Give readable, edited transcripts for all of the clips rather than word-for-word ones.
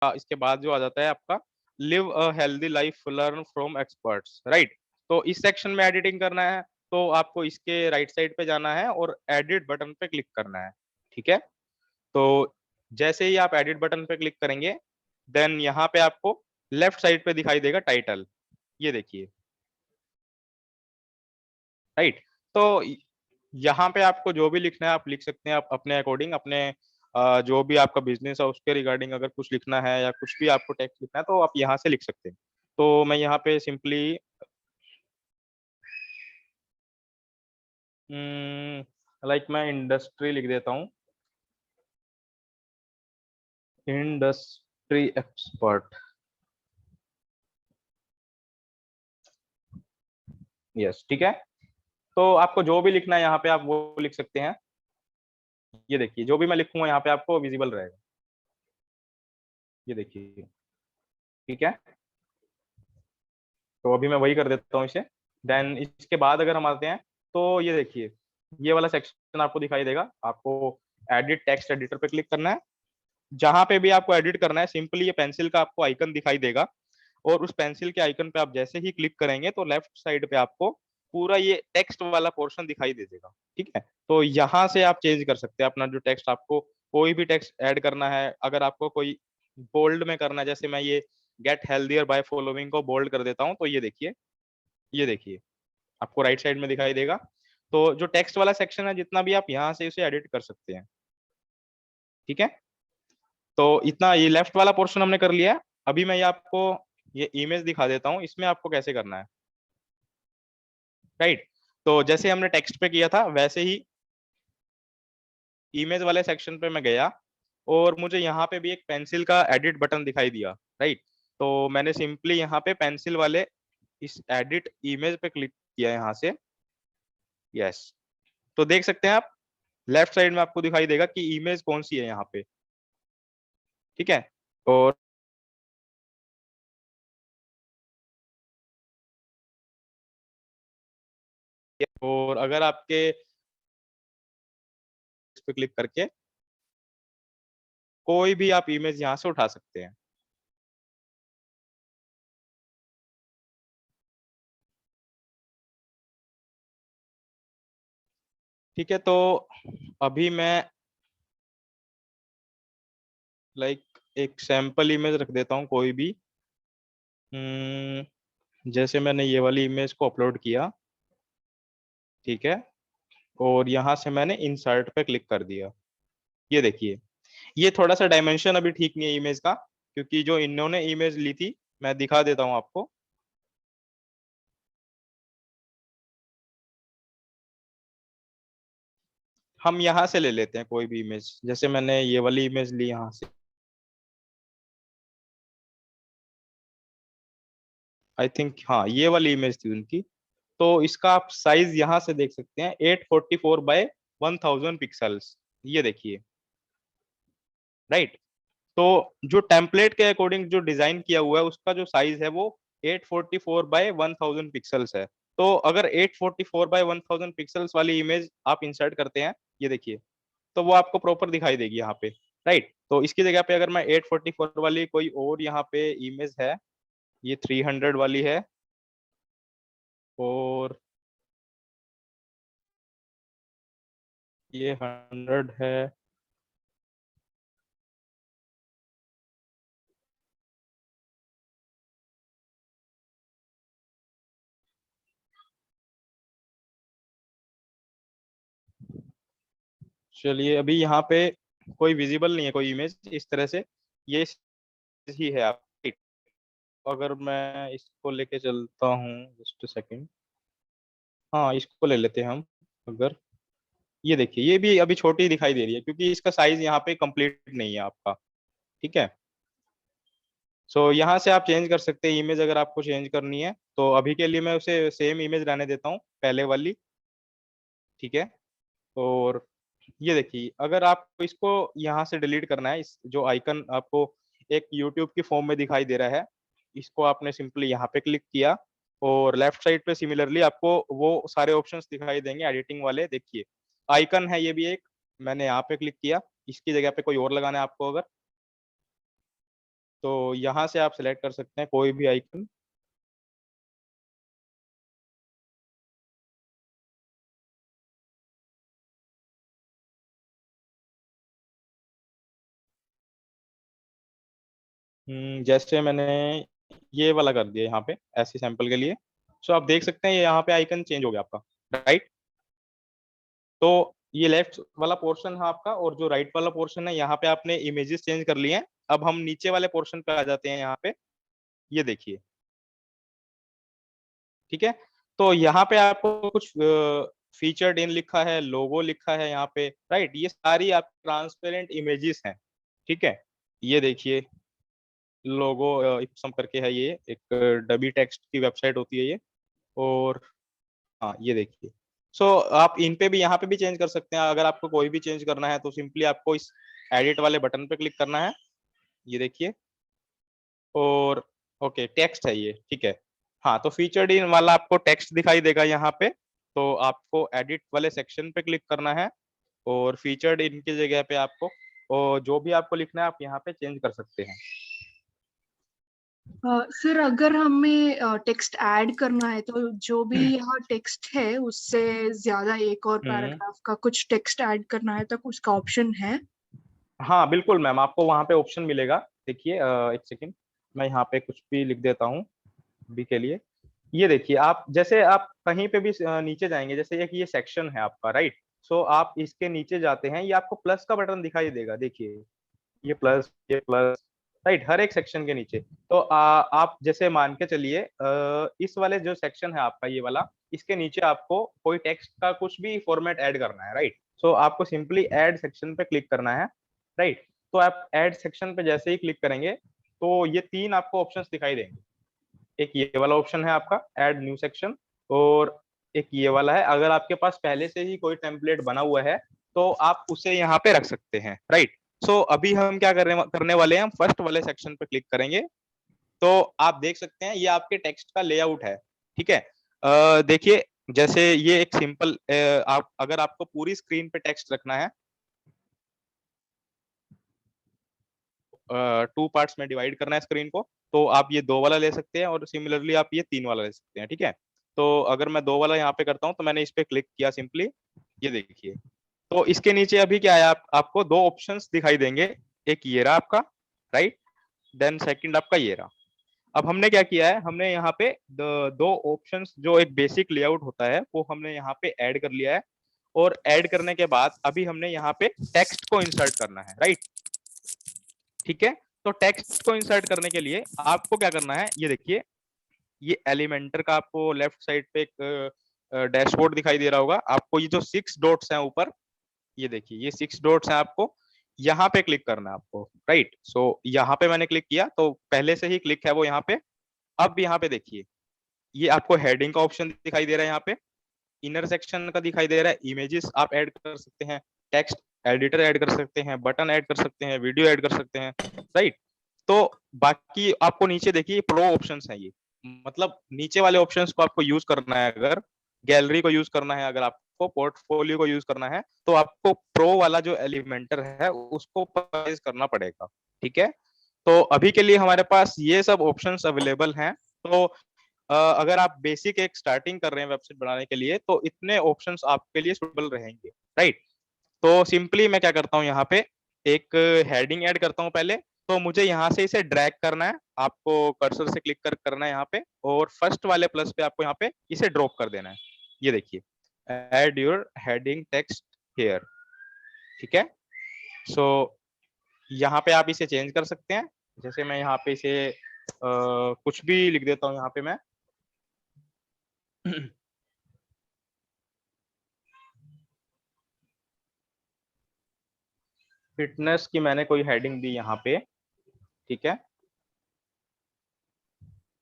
इसके बाद जो आ जाता है आपका live a healthy life, learn from experts, right. तो इस सेक्शन में एडिटिंग करना है, तो आपको इसके राइट साइड पे जाना है और एडिट बटन पे क्लिक करना है, ठीक है। तो जैसे ही आप एडिट बटन पे क्लिक करेंगे, देन यहाँ पे आपको लेफ्ट साइड पे दिखाई देगा टाइटल, ये देखिए, राइट। तो यहाँ पे आपको जो भी लिखना है आप लिख सकते हैं, आप अपने अकॉर्डिंग, अपने जो भी आपका बिजनेस है उसके रिगार्डिंग अगर कुछ लिखना है या कुछ भी आपको टेक्स्ट लिखना है तो आप यहाँ से लिख सकते हैं। तो मैं यहाँ पे सिंपली लाइक मैं इंडस्ट्री लिख देता हूँ, इंडस्ट्री एक्सपर्ट, यस, ठीक है। तो आपको जो भी लिखना है यहाँ पे आप वो लिख सकते हैं। ये देखिए जो भी मैं लिखूंगा यहाँ पे आपको विजिबल रहेगा, ये देखिए, ठीक है। तो अभी मैं वही कर देता हूँ इसे। देन इसके बाद अगर हम आते हैं तो ये देखिए, ये वाला सेक्शन आपको दिखाई देगा। आपको एडिट टेक्स्ट एडिटर पे क्लिक करना है। जहां पे भी आपको एडिट करना है सिंपली ये पेंसिल का आपको आइकन दिखाई देगा, और उस पेंसिल के आइकन पे आप जैसे ही क्लिक करेंगे तो लेफ्ट साइड पे आपको पूरा ये टेक्स्ट वाला पोर्शन दिखाई दे देगा, ठीक है। तो यहाँ से आप चेंज कर सकते हैं अपना जो टेक्स्ट, आपको कोई भी टेक्स्ट ऐड करना है। अगर आपको कोई बोल्ड में करना है, जैसे मैं ये गेट हेल्दियर बाय फॉलोइंग को बोल्ड कर देता हूँ, तो ये देखिए आपको राइट साइड में दिखाई देगा। तो जो टेक्स्ट वाला सेक्शन है जितना भी आप यहाँ से उसे एडिट कर सकते हैं, ठीक है। तो इतना ये लेफ्ट वाला पोर्शन हमने कर लिया है। अभी मैं ये आपको ये इमेज दिखा देता हूँ, इसमें आपको कैसे करना है, राइट। तो जैसे हमने टेक्स्ट पे किया था वैसे ही इमेज वाले सेक्शन पे मैं गया, और मुझे यहाँ पे भी एक पेंसिल का एडिट बटन दिखाई दिया, राइट। तो मैंने सिंपली यहाँ पे पेंसिल वाले इस एडिट इमेज पे क्लिक किया यहाँ से, यस। तो देख सकते हैं आप लेफ्ट साइड में आपको दिखाई देगा कि इमेज कौन सी है यहाँ पे, ठीक है। और अगर आपके इस पे क्लिक करके कोई भी आप इमेज यहाँ से उठा सकते हैं। ठीक है, तो अभी मैं लाइक एक सैंपल इमेज रख देता हूँ कोई भी। जैसे मैंने ये वाली इमेज को अपलोड किया, ठीक है, और यहाँ से मैंने इंसर्ट पे क्लिक कर दिया। ये देखिए, ये थोड़ा सा डायमेंशन अभी ठीक नहीं है इमेज का, क्योंकि जो इन्होंने इमेज ली थी, मैं दिखा देता हूँ आपको। हम यहाँ से ले लेते हैं कोई भी इमेज, जैसे मैंने ये वाली इमेज ली यहाँ से, आई थिंक हाँ ये वाली इमेज थी उनकी। तो इसका आप साइज यहाँ से देख सकते हैं, 844 बाय 1000 पिक्सल्स, ये देखिए, राइट। तो जो टेम्पलेट के अकॉर्डिंग जो डिजाइन किया हुआ है उसका जो साइज है वो 844 बाय 1000 पिक्सल्स है। तो अगर 844 बाय 1000 पिक्सल्स वाली इमेज आप इंसर्ट करते हैं, ये देखिए, तो वो आपको प्रॉपर दिखाई देगी यहाँ पे, राइट। तो इसकी जगह पे अगर मैं 844 वाली कोई और यहाँ पे इमेज है, ये 300 वाली है, और ये 100 है, चलिए अभी यहाँ पे कोई विजिबल नहीं है कोई इमेज इस तरह से, ये ही है आप, अगर मैं इसको लेके चलता हूँ, जस्ट सेकंड, हाँ इसको ले लेते हैं हम। अगर ये देखिए, ये भी अभी छोटी दिखाई दे रही है क्योंकि इसका साइज यहाँ पे कंप्लीट नहीं है आपका, ठीक है। सो यहाँ से आप चेंज कर सकते हैं इमेज, अगर आपको चेंज करनी है तो अभी के लिए मैं उसे सेम इमेज रहने देता हूँ पहले वाली, ठीक है। और ये देखिए, अगर आपको इसको यहाँ से डिलीट करना है, इस जो आइकन आपको एक यूट्यूब की फॉर्म में दिखाई दे रहा है, इसको आपने सिंपली यहाँ पे क्लिक किया, और लेफ्ट साइड पे सिमिलरली आपको वो सारे ऑप्शंस दिखाई देंगे एडिटिंग वाले, देखिए आइकन है ये भी एक, मैंने यहाँ पे क्लिक किया, इसकी जगह पे कोई और लगाना है आपको अगर, तो यहाँ से आप सिलेक्ट कर सकते हैं कोई भी आइकन। जैसे मैंने ये वाला कर दिया यहाँ पे ऐसे सैंपल के लिए। सो आप देख सकते हैं ये यहाँ पे आइकन चेंज हो गया आपका, राइट। तो ये लेफ्ट वाला पोर्शन है आपका, और जो राइट वाला पोर्शन है यहाँ पे आपने इमेजेस चेंज कर लिए हैं। अब हम नीचे वाले पोर्शन पे आ जाते हैं। यहाँ पे ये देखिए, ठीक है। तो यहाँ पे आपको कुछ फीचर्ड इन लिखा है, लोगो लिखा है यहाँ पे, राइट। ये सारी आप ट्रांसपेरेंट इमेजेस हैं, ठीक है। ये देखिए लोगो इप्सम करके है, ये एक डबी टेक्स्ट की वेबसाइट होती है ये। और हाँ ये देखिए। सो आप इन पे भी, यहाँ पे भी चेंज कर सकते हैं। अगर आपको कोई भी चेंज करना है तो सिंपली आपको इस एडिट वाले बटन पे क्लिक करना है, ये देखिए। और ओके टेक्स्ट है ये, ठीक है। हाँ तो फीचर्ड इन वाला आपको टेक्स्ट दिखाई देगा यहाँ पे। तो आपको एडिट वाले सेक्शन पे क्लिक करना है, और फीचर्ड इन की जगह पे आपको और जो भी आपको लिखना है आप यहाँ पे चेंज कर सकते हैं। सर अगर हमें टेक्स्ट ऐड करना है तो जो भी यहाँ टेक्स्ट है उससे ज्यादा एक और पैराग्राफ का कुछ टेक्स्ट ऐड करना है तो उसका ऑप्शन है? हाँ बिल्कुल मैम, आपको वहाँ पे ऑप्शन मिलेगा। देखिए एक सेकंड, मैं यहाँ पे कुछ भी लिख देता हूँ अभी के लिए। ये देखिए, आप जैसे आप कहीं पे भी नीचे जाएंगे, जैसे एक ये सेक्शन है आपका, राइट। सो आप इसके नीचे जाते हैं, ये आपको प्लस का बटन दिखाई देगा, देखिए ये प्लस, राइट, हर एक सेक्शन के नीचे। तो आप जैसे मान के चलिए इस वाले जो सेक्शन है आपका ये वाला, इसके नीचे आपको कोई टेक्स्ट का कुछ भी फॉर्मेट ऐड करना है, राइट। सो आपको सिंपली ऐड सेक्शन पे क्लिक करना है, राइट। तो आप ऐड सेक्शन पे जैसे ही क्लिक करेंगे तो ये तीन आपको ऑप्शंस दिखाई देंगे। एक ये वाला ऑप्शन है आपका ऐड न्यू सेक्शन, और एक ये वाला है। अगर आपके पास पहले से ही कोई टेम्पलेट बना हुआ है तो आप उसे यहाँ पे रख सकते हैं, राइट। सो अभी हम क्या करने वाले हैं, हम फर्स्ट वाले सेक्शन पे क्लिक करेंगे। तो आप देख सकते हैं ये आपके टेक्स्ट का लेआउट है, ठीक है। देखिए जैसे ये एक सिंपल, आप अगर आपको पूरी स्क्रीन पे टेक्स्ट रखना है, टू पार्ट्स में डिवाइड करना है स्क्रीन को, तो आप ये दो वाला ले सकते हैं, और सिमिलरली आप ये तीन वाला ले सकते हैं, ठीक है। तो अगर मैं दो वाला यहाँ पे करता हूँ तो मैंने इस पे क्लिक किया सिंपली, ये देखिए। तो इसके नीचे अभी क्या है, आपको दो ऑप्शंस दिखाई देंगे। एक ये रहा आपका, राइट, देन सेकंड आपका ये रहा। अब हमने क्या किया है, हमने यहाँ पे दो ऑप्शंस जो एक बेसिक लेआउट होता है वो हमने यहाँ पे ऐड कर लिया है। और ऐड करने के बाद अभी हमने यहाँ पे टेक्स्ट को इंसर्ट करना है, राइट, ठीक है। तो टेक्स्ट को इंसर्ट करने के लिए आपको क्या करना है, ये देखिए, ये एलिमेंटर का आपको लेफ्ट साइड पे एक डैशबोर्ड दिखाई दे रहा होगा आपको। ये जो 6 डॉट्स हैं ऊपर, ये देखिए ये 6 डॉट्स हैं, आपको यहाँ पे क्लिक करना है आपको, राइट। सो यहाँ पे मैंने क्लिक किया तो पहले से ही क्लिक है वो यहाँ पे। अब यहाँ पे देखिए, ये आपको हेडिंग का ऑप्शन दिखाई दे रहा है, यहाँ पे इनर सेक्शन का दिखाई दे रहा है, इमेजेस आप ऐड कर सकते हैं, टेक्स्ट एडिटर ऐड कर सकते हैं, बटन ऐड कर सकते हैं, वीडियो ऐड कर सकते हैं, राइट। तो बाकी आपको नीचे देखिए प्रो ऑप्शंस हैं ये, मतलब नीचे वाले ऑप्शंस को आपको यूज करना है। अगर गैलरी को यूज करना है, अगर आपको पोर्टफोलियो को यूज करना है, तो आपको प्रो वाला जो एलिमेंटर है उसको परचेज करना पड़ेगा, ठीक है। तो अभी के लिए हमारे पास ये सब ऑप्शंस अवेलेबल हैं। तो अगर आप बेसिक एक स्टार्टिंग कर रहे हैं वेबसाइट बनाने के लिए तो इतने ऑप्शंस आपके लिए सुटेबल रहेंगे, राइट। तो सिंपली मैं क्या करता हूँ, यहाँ पे एक हेडिंग ऐड करता हूँ पहले। तो मुझे यहाँ से इसे ड्रैग करना है, आपको कर्सर से क्लिक करना है यहाँ पे, और फर्स्ट वाले प्लस पे आपको यहाँ पे इसे ड्रॉप कर देना है। ये देखिए, add your heading text here, ठीक है। सो यहाँ पे आप इसे चेंज कर सकते हैं। जैसे मैं यहाँ पे इसे कुछ भी लिख देता हूँ यहाँ पे मैं। फिटनेस की मैंने कोई हेडिंग दी यहाँ पे, ठीक है।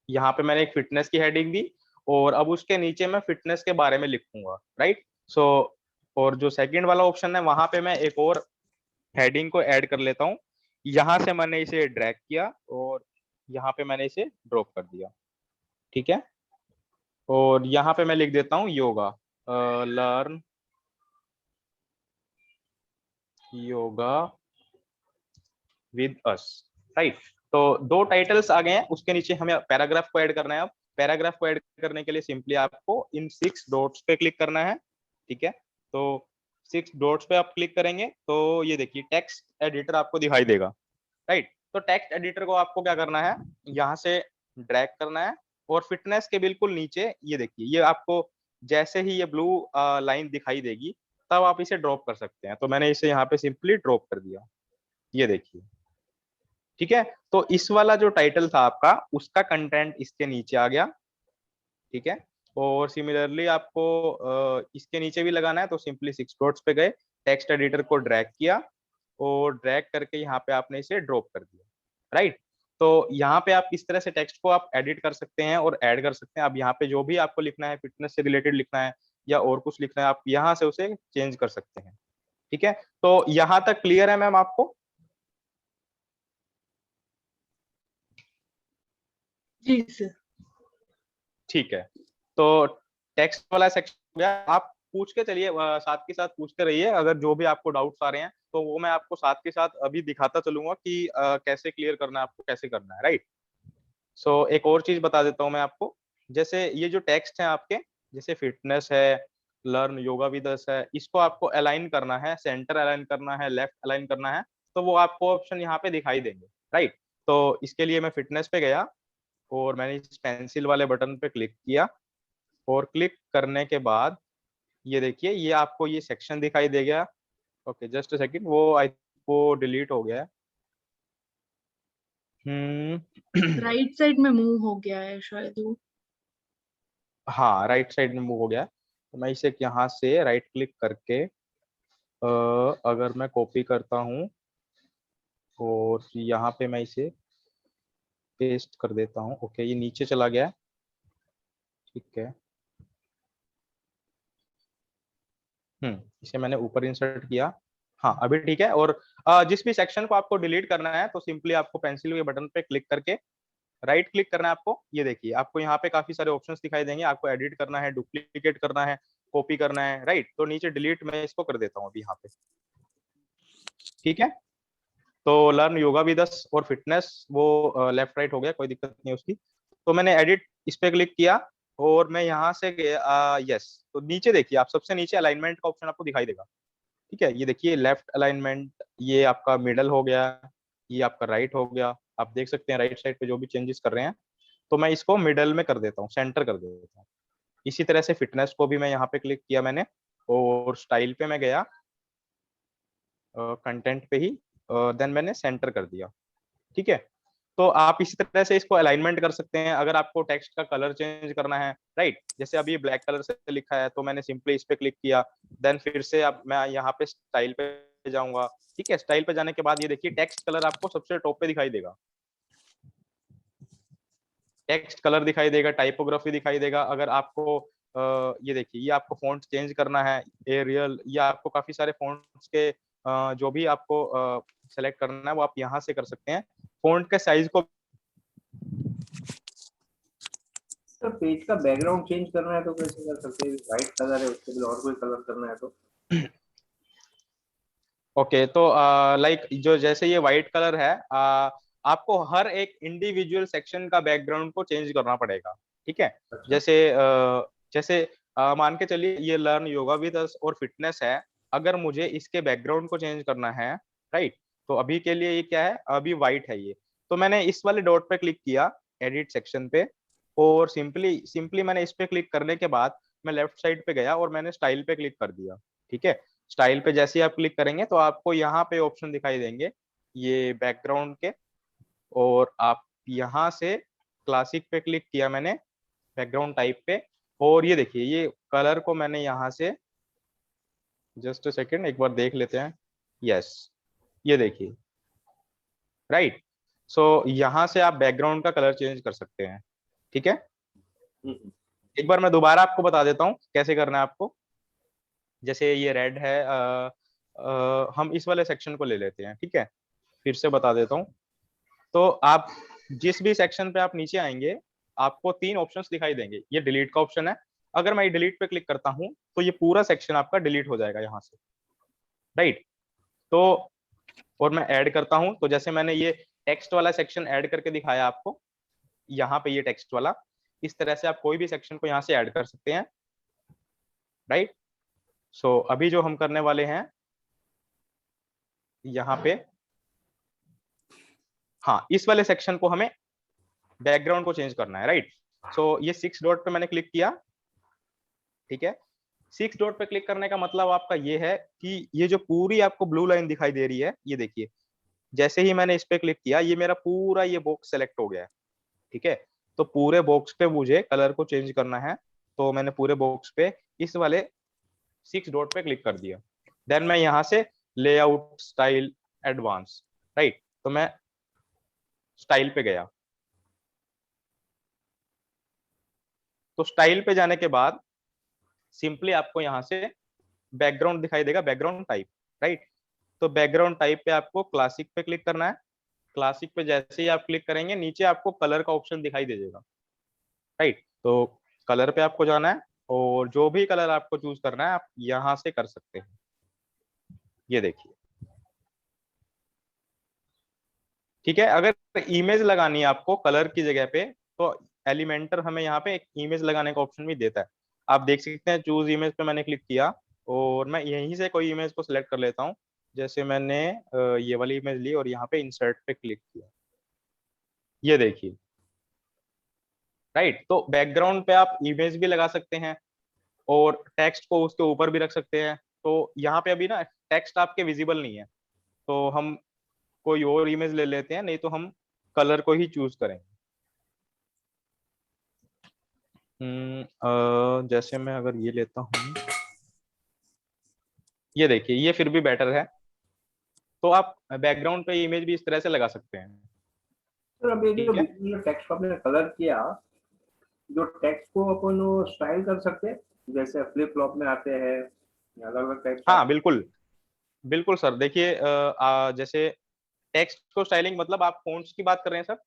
यहाँ पे मैंने एक फिटनेस की हेडिंग दी, और अब उसके नीचे मैं फिटनेस के बारे में लिखूंगा, राइट। सो और जो सेकंड वाला ऑप्शन है वहां पे मैं एक और हेडिंग को ऐड कर लेता हूँ। यहाँ से मैंने इसे ड्रैग किया और यहाँ पे मैंने इसे ड्रॉप कर दिया, ठीक है। और यहाँ पे मैं लिख देता हूँ yoga, learn yoga with us, right. तो 2 टाइटल्स आ गए हैं, उसके नीचे हमें पैराग्राफ को ऐड करना है। अब पैराग्राफ को ऐड करने के लिए सिंपली आपको इन 6 डॉट्स पे क्लिक करना है, ठीक है। तो 6 डॉट्स पे आप क्लिक करेंगे तो ये देखिए टेक्स्ट एडिटर आपको दिखाई देगा, राइट। तो टेक्स्ट एडिटर को आपको क्या करना है, यहाँ से ड्रैग करना है और फिटनेस के बिल्कुल नीचे ये देखिए, ये आपको जैसे ही ये ब्लू लाइन दिखाई देगी तब आप इसे ड्रॉप कर सकते हैं। तो मैंने इसे यहाँ पे सिंपली ड्रॉप कर दिया, ये देखिए, ठीक है। तो इस वाला जो टाइटल था आपका, उसका कंटेंट इसके नीचे आ गया, ठीक है। और सिमिलरली आपको इसके नीचे भी लगाना है, तो सिंपली 6 डॉट्स पे गए, टेक्स्ट एडिटर को ड्रैग किया और ड्रैग करके यहाँ पे आपने इसे ड्रॉप कर दिया, राइट। तो यहाँ पे आप इस तरह से टेक्स्ट को आप एडिट कर सकते हैं और ऐड कर सकते हैं। अब यहाँ पे जो भी आपको लिखना है, फिटनेस से रिलेटेड लिखना है या और कुछ लिखना है, आप यहाँ से उसे चेंज कर सकते हैं, ठीक है। तो यहाँ तक क्लियर है मैम आपको? जी सर। ठीक है। तो टेक्स्ट वाला सेक्शन हो गया। आप पूछ के चलिए, साथ के साथ पूछते रहिए, अगर जो भी आपको डाउट्स आ रहे हैं तो वो मैं आपको साथ के साथ अभी दिखाता चलूंगा कि कैसे क्लियर करना है, आपको कैसे करना है, राइट। सो एक और चीज बता देता हूँ मैं आपको, जैसे ये जो टेक्स्ट है आपके, जैसे फिटनेस है, लर्न योगा विद अस है, इसको आपको अलाइन करना है, सेंटर अलाइन करना है, लेफ्ट अलाइन करना है, तो वो आपको ऑप्शन यहाँ पे दिखाई देंगे, राइट। तो इसके लिए मैं फिटनेस पे गया और मैंने इस पेंसिल वाले बटन पे क्लिक किया और क्लिक करने के बाद ये देखिए, ये आपको ये सेक्शन दिखाई दे गया। ओके, जस्ट अ सेकंड, वो डिलीट हो गया है। राइट साइड में मूव हो गया है शायद वो। हाँ, राइट साइड में मूव हो गया है। तो मैं इसे यहाँ से राइट क्लिक करके अगर मैं कॉपी करता हूँ और यहाँ पे मैं इसे पेस्ट कर देता हूँ। ओके, ये नीचे चला गया है, ठीक है। इसे मैंने ऊपर इंसर्ट किया। हाँ, अभी ठीक है। और जिस भी सेक्शन को आपको डिलीट करना है तो सिंपली आपको पेंसिल के बटन पे क्लिक करके राइट क्लिक करना है आपको। ये देखिए, आपको यहाँ पे काफी सारे ऑप्शंस दिखाई देंगे, आपको एडिट करना है, डुप्लीकेट करना है, कॉपी करना है, राइट। तो नीचे डिलीट मैं इसको कर देता हूँ अभी यहाँ पे, ठीक है। तो लर्न योगा विद अस और फिटनेस वो लेफ्ट राइट हो गया, कोई दिक्कत नहीं उसकी। तो मैंने एडिट इस पे क्लिक किया और मैं यहाँ से गया यस। तो नीचे देखिए, आप सबसे नीचे अलाइनमेंट का ऑप्शन आपको दिखाई देगा, ठीक है। ये देखिए लेफ्ट अलाइनमेंट, ये आपका मिडल हो गया, ये आपका राइट हो गया। आप देख सकते हैं राइट साइड पे जो भी चेंजेस कर रहे हैं, तो मैं इसको मिडल में कर देता हूँ, सेंटर कर देता हूँ। इसी तरह से फिटनेस को भी मैं यहाँ पे क्लिक किया मैंने और स्टाइल पे मैं गया, कंटेंट पे ही, देन मैंने सेंटर कर दिया, ठीक है। तो आप इसी तरह से इसको अलाइनमेंट कर सकते हैं। अगर आपको टेक्स्ट का कलर चेंज करना है, राइट, जैसे अभी ब्लैक कलर से लिखा है तो मैंने सिंपली इस पे क्लिक किया, देन फिर से अब मैं यहाँ पे स्टाइल पे जाऊंगा, ठीक है। स्टाइल पे जाने के बाद ये देखिए टेक्स्ट कलर आपको सबसे टॉप पे दिखाई देगा, टेक्स्ट कलर दिखाई देगा, टाइपोग्राफी दिखाई देगा। अगर आपको ये देखिए, ये आपको फॉन्ट चेंज करना है, एरियल, या आपको काफी सारे फॉन्ट्स के जो भी आपको सेलेक्ट करना है वो आप यहाँ से कर सकते हैं। फॉन्ट के साइज को सर पेज का बैकग्राउंड चेंज करना है तो कैसे कर सकते हैं? व्हाइट कलर है, उसके लिए और कोई कलर करना है तो? ओके, तो लाइक जो जैसे ये व्हाइट कलर है, आपको हर एक इंडिविजुअल सेक्शन का बैकग्राउंड को चेंज करना पड़ेगा, ठीक है। अच्छा। जैसे मान के चलिए ये लर्न योगा विद अस और फिटनेस है, अगर मुझे इसके बैकग्राउंड को चेंज करना है, राइट, तो अभी के लिए ये क्या है, अभी व्हाइट है ये। तो मैंने इस वाले डॉट पे क्लिक किया, एडिट सेक्शन पे, और सिंपली सिंपली मैंने इस पे क्लिक करने के बाद मैं लेफ्ट साइड पे गया और मैंने स्टाइल पे क्लिक कर दिया, ठीक है। स्टाइल पे जैसे ही आप क्लिक करेंगे तो आपको यहाँ पे ऑप्शन दिखाई देंगे ये बैकग्राउंड के, और आप यहाँ से क्लासिक पे क्लिक किया मैंने, बैकग्राउंड टाइप पे, और ये देखिए ये कलर को मैंने यहाँ से, जस्ट अ सेकेंड एक बार देख लेते हैं, यस, ये देखिए, राइट। सो यहाँ से आप बैकग्राउंड का कलर चेंज कर सकते हैं, ठीक है। एक बार मैं दोबारा आपको बता देता हूँ कैसे करना है आपको। जैसे ये रेड है, हम इस वाले सेक्शन को ले लेते हैं, ठीक है। फिर से बता देता हूँ। तो आप जिस भी सेक्शन पे आप नीचे आएंगे, आपको 3 ऑप्शंस दिखाई देंगे। ये डिलीट का ऑप्शन है, अगर मैं डिलीट पे क्लिक करता हूँ तो ये पूरा सेक्शन आपका डिलीट हो जाएगा यहाँ से, राइट। तो और मैं ऐड करता हूँ, तो जैसे मैंने ये टेक्स्ट वाला सेक्शन ऐड करके दिखाया आपको, यहाँ पे ये टेक्स्ट वाला, इस तरह से आप कोई भी सेक्शन को यहाँ से ऐड कर सकते हैं, राइट। सो अभी जो हम करने वाले हैं यहाँ पे, हाँ, इस वाले सेक्शन को हमें बैकग्राउंड को चेंज करना है, राइट। सो ये 6 डॉट पे मैंने क्लिक किया, ठीक है। 6 डॉट पे क्लिक करने का मतलब आपका ये है कि ये जो पूरी आपको ब्लू लाइन दिखाई दे रही है, ये देखिए, जैसे ही मैंने इस पे क्लिक किया, ये मेरा पूरा ये बॉक्स सेलेक्ट हो गया है, ठीक है। तो पूरे बॉक्स पे मुझे कलर को चेंज करना है, तो मैंने पूरे बॉक्स पे इस वाले 6 डॉट पे क्लिक कर दिया। देन मैं यहाँ से लेआउट, स्टाइल, एडवांस, राइट, तो मैं स्टाइल पे गया। तो स्टाइल पे जाने के बाद सिंपली आपको यहाँ से बैकग्राउंड दिखाई देगा, बैकग्राउंड टाइप, राइट। तो बैकग्राउंड टाइप पे आपको क्लासिक पे क्लिक करना है। क्लासिक पे जैसे ही आप क्लिक करेंगे, नीचे आपको कलर का ऑप्शन दिखाई दे जाएगा, राइट। तो कलर पे आपको जाना है और जो भी कलर आपको चूज करना है आप यहाँ से कर सकते हैं। ये देखिए, ठीक है। अगर इमेज लगानी है आपको कलर की जगह पे, तो एलिमेंटर हमें यहाँ पे एक इमेज लगाने का ऑप्शन भी देता है। आप देख सकते हैं, चूज इमेज पे मैंने क्लिक किया और मैं यहीं से कोई इमेज को सिलेक्ट कर लेता हूँ। जैसे मैंने ये वाली इमेज ली और यहाँ पे इंसर्ट पे क्लिक किया, ये देखिए, राइट। तो बैकग्राउंड पे आप इमेज भी लगा सकते हैं और टेक्स्ट को उसके ऊपर भी रख सकते हैं। तो यहाँ पे अभी ना टेक्स्ट आपके विजिबल नहीं है, तो हम कोई और इमेज ले लेते हैं, नहीं तो हम कलर को ही चूज करेंगे। जैसे मैं अगर ये लेता हूँ, ये देखिए, ये फिर भी बेटर है। तो आप बैकग्राउंड पे इमेज भी इस तरह से लगा सकते हैं। सर अब ये जो ठीक है। जो टेक्स्ट को आपने कलर किया, जो टेक्स्ट को अपन स्टाइल कर सकते हैं, जैसे फ्लिप फ्लॉप में आते हैं, अलग अलग टाइप। हाँ बिल्कुल, बिल्कुल सर। देखिए जैसे टेक्स्ट को स्टाइलिंग मतलब आप फोंट्स की बात कर रहे हैं सर?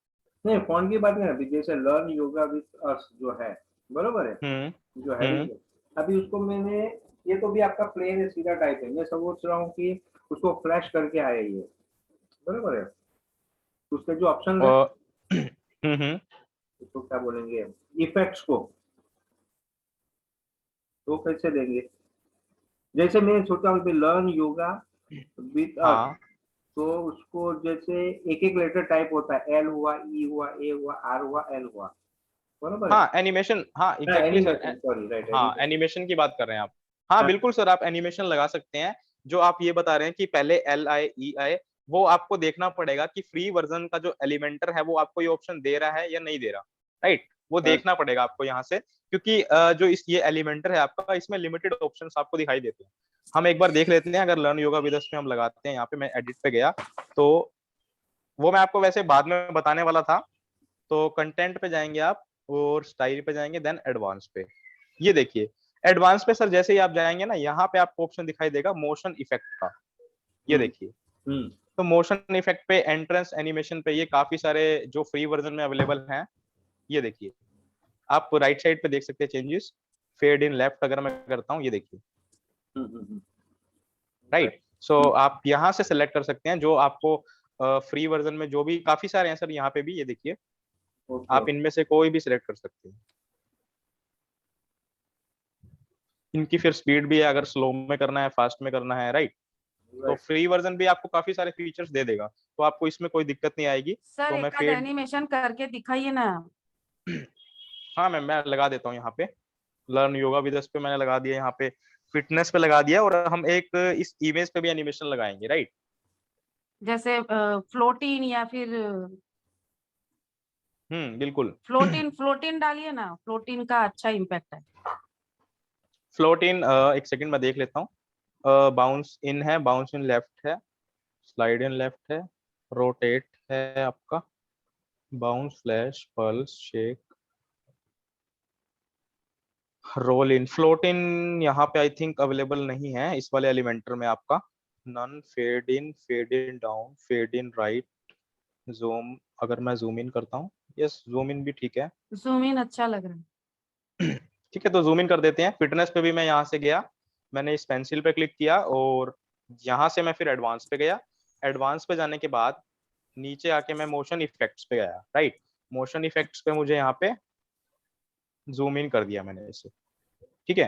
नहीं, फॉन्ट की बात नहीं, अभी जैसे लर्न योगा विद अस जो है, बरोबर है, जो हेडिंग है, अभी उसको मैंने, ये तो भी आपका प्लेन है, सीधा टाइप है, मैं सोच रहा हूँ कि उसको फ्लैश करके आए ये, बरोबर है। उसके जो ऑप्शन है, उसको क्या बोलेंगे, इफेक्ट्स को तो कैसे देंगे? जैसे मैं सोचा हूँ कि लर्न योगा विद अस, हाँ तो उसको जैसे एक एक लेटर टाइप होता है, एल हुआ, ई हुआ, ए हुआ, आर हुआ, एल हुआ, बरोबर है। हाँ, एनिमेशन, हाँ एग्जैक्टली सर। सॉरी, राइट, हाँ, एनिमेशन की बात कर रहे हैं आप। हाँ बिल्कुल सर, आप एनिमेशन लगा सकते हैं। जो आप ये बता रहे हैं कि पहले एल आए, ई आए, वो आपको देखना पड़ेगा कि फ्री वर्जन का जो एलिमेंटर है वो आपको ये ऑप्शन दे रहा है या नहीं दे रहा, राइट। वो देखना पड़ेगा आपको यहाँ से, क्योंकि जो इस ये एलिमेंटर है आपका, इसमें लिमिटेड ऑप्शंस आपको दिखाई देते हैं। हम एक बार देख लेते हैं। अगर लर्न योगा विद अस पे हम लगाते हैं, यहाँ पे मैं एडिट पे गया, तो वो मैं आपको वैसे बाद में बताने वाला था। तो कंटेंट पे जाएंगे आप और स्टाइल पे जाएंगे, देन एडवांस पे। ये देखिए, एडवांस पे सर जैसे ही आप जाएंगे ना, यहाँ पे आपको ऑप्शन दिखाई देगा मोशन इफेक्ट का। ये देखिए, तो मोशन इफेक्ट पे, एंट्रेंस एनिमेशन पे, ये काफी सारे जो फ्री वर्जन में अवेलेबल हैं। ये देखिए, आप राइट साइड पे देख सकते हैं चेंजेस, फेड इन लेफ्ट अगर मैं करता हूँ, ये देखिए, राइट। सो आप यहाँ से सेलेक्ट कर सकते हैं जो आपको फ्री वर्जन में जो भी काफी सारे हैं सर, यहाँ पे भी ये देखिए, आप इनमें से कोई भी सिलेक्ट कर सकते हैं। इनकी फिर स्पीड भी है, अगर स्लो में करना है, फास्ट में करना है, राइट। तो फ्री वर्जन भी आपको काफी सारे फीचर्स दे देगा, तो आपको इसमें कोई दिक्कत नहीं आएगी। सर तो मैं एक एनिमेशन करके दिखाइए ना। हाँ मैं लगा देता हूँ यहाँ पे। लर्न योगा विद अस पे मैंने लगा दिया, यहाँ पे फिटनेस पे लगा दिया, और हम एक इस इमेज पे भी एनिमेशन लगाएंगे, राइट। जैसे फ्लोटिन या फिर बिल्कुल। फ्लोटिन डालिए ना, फ्लोटिन का अच्छा इम्पैक्ट है। फ्लोट इन, एक सेकंड मैं देख लेता हूँ। बाउंस इन है, बाउंस इन लेफ्ट है, स्लाइड इन लेफ्ट है, रोटेट है आपका, bounce, flash, pulse, shake, roll in. Float in यहाँ पे आई थिंक अवेलेबल नहीं है इस वाले एलिमेंटर में आपका। None, fade in down, fade in right, zoom, अगर मैं जूम इन करता हूँ, यस जूम इन भी ठीक है। जूम इन अच्छा लग रहा है। ठीक है, तो जूम इन कर देते हैं। फिटनेस पे भी मैं यहाँ से गया, मैंने इस पेंसिल पे क्लिक किया और यहाँ से मैं फिर एडवांस पे गया। एडवांस पे जाने के बाद नीचे आके मैं मोशन इफेक्ट्स पे गया, राइट। मोशन इफेक्ट्स पे मुझे यहाँ पे जूम इन कर दिया मैंने इसे, ठीक है।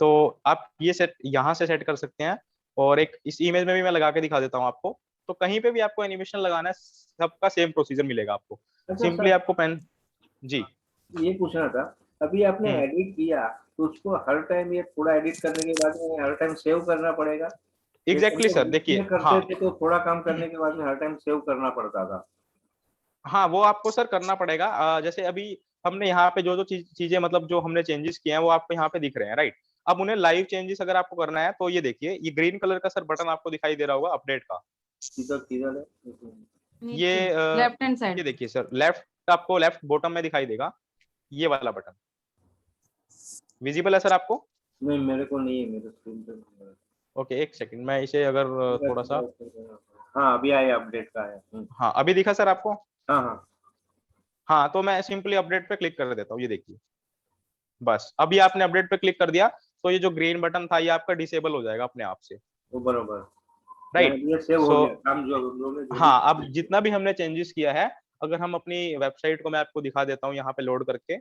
तो आप ये सेट यहाँ से सेट कर सकते हैं, और एक इस इमेज में भी मैं लगा के दिखा देता हूँ आपको। तो कहीं पे भी आपको एनिमेशन लगाना है, सबका सेम प्रोसीजर मिलेगा आपको। अच्छा सिंपली सर, आपको पेन, जी ये पूछना था, अभी आपने एडिट किया तो उसको हर टाइम ये थोड़ा एडिट करने के बाद में हर टाइम सेव करना पड़ेगा? जैसे एग्जैक्टली सर, ये देखिए करते हाँ थे तो थोड़ा काम करने के बाद में हर टाइम सेव करना पड़ता था। हाँ, वो आपको सर करना पड़ेगा। जैसे अभी हमने यहाँ पे जो जो चीजें मतलब जो हमने चेंजेस किए हैं वो आपको यहाँ पे दिख रहे हैं, राइट। अब उन्हें लाइव चेंजेस अगर आपको करना है तो ये देखिए, ये ग्रीन कलर का सर बटन आपको दिखाई दे रहा होगा अपडेट का। किधर किधर है? नीचे ये लेफ्ट हैंड ये साइड। देखिए सर, लेफ्ट आपको लेफ्ट बॉटम में दिखाई देगा ये वाला बटन, विजिबल है सर आपको? नहीं, मेरे को नहीं है, मेरे स्क्रीन पे नहीं है। ओके, एक सेकंड, मैं इसे अगर थोड़ा सा, हाँ, अभी आया, अपडेट का है। हाँ अभी दिखा सर आपको? हाँ हाँ, हाँ, तो मैं सिंपली अपडेट पे क्लिक कर देता हूँ, ये देखिए। बस अभी आपने अपडेट पे क्लिक कर दिया तो ये जो ग्रीन बटन था ये आपका डिसेबल हो जाएगा अपने आप से, वो बरोबर, राइट। ये सेव हो सो गया काम जो लोगों ने हाँ, अब जितना भी हमने चेंजेस किया है, अगर हम अपनी वेबसाइट को मैं आपको दिखा देता हूँ यहाँ पे लोड करके,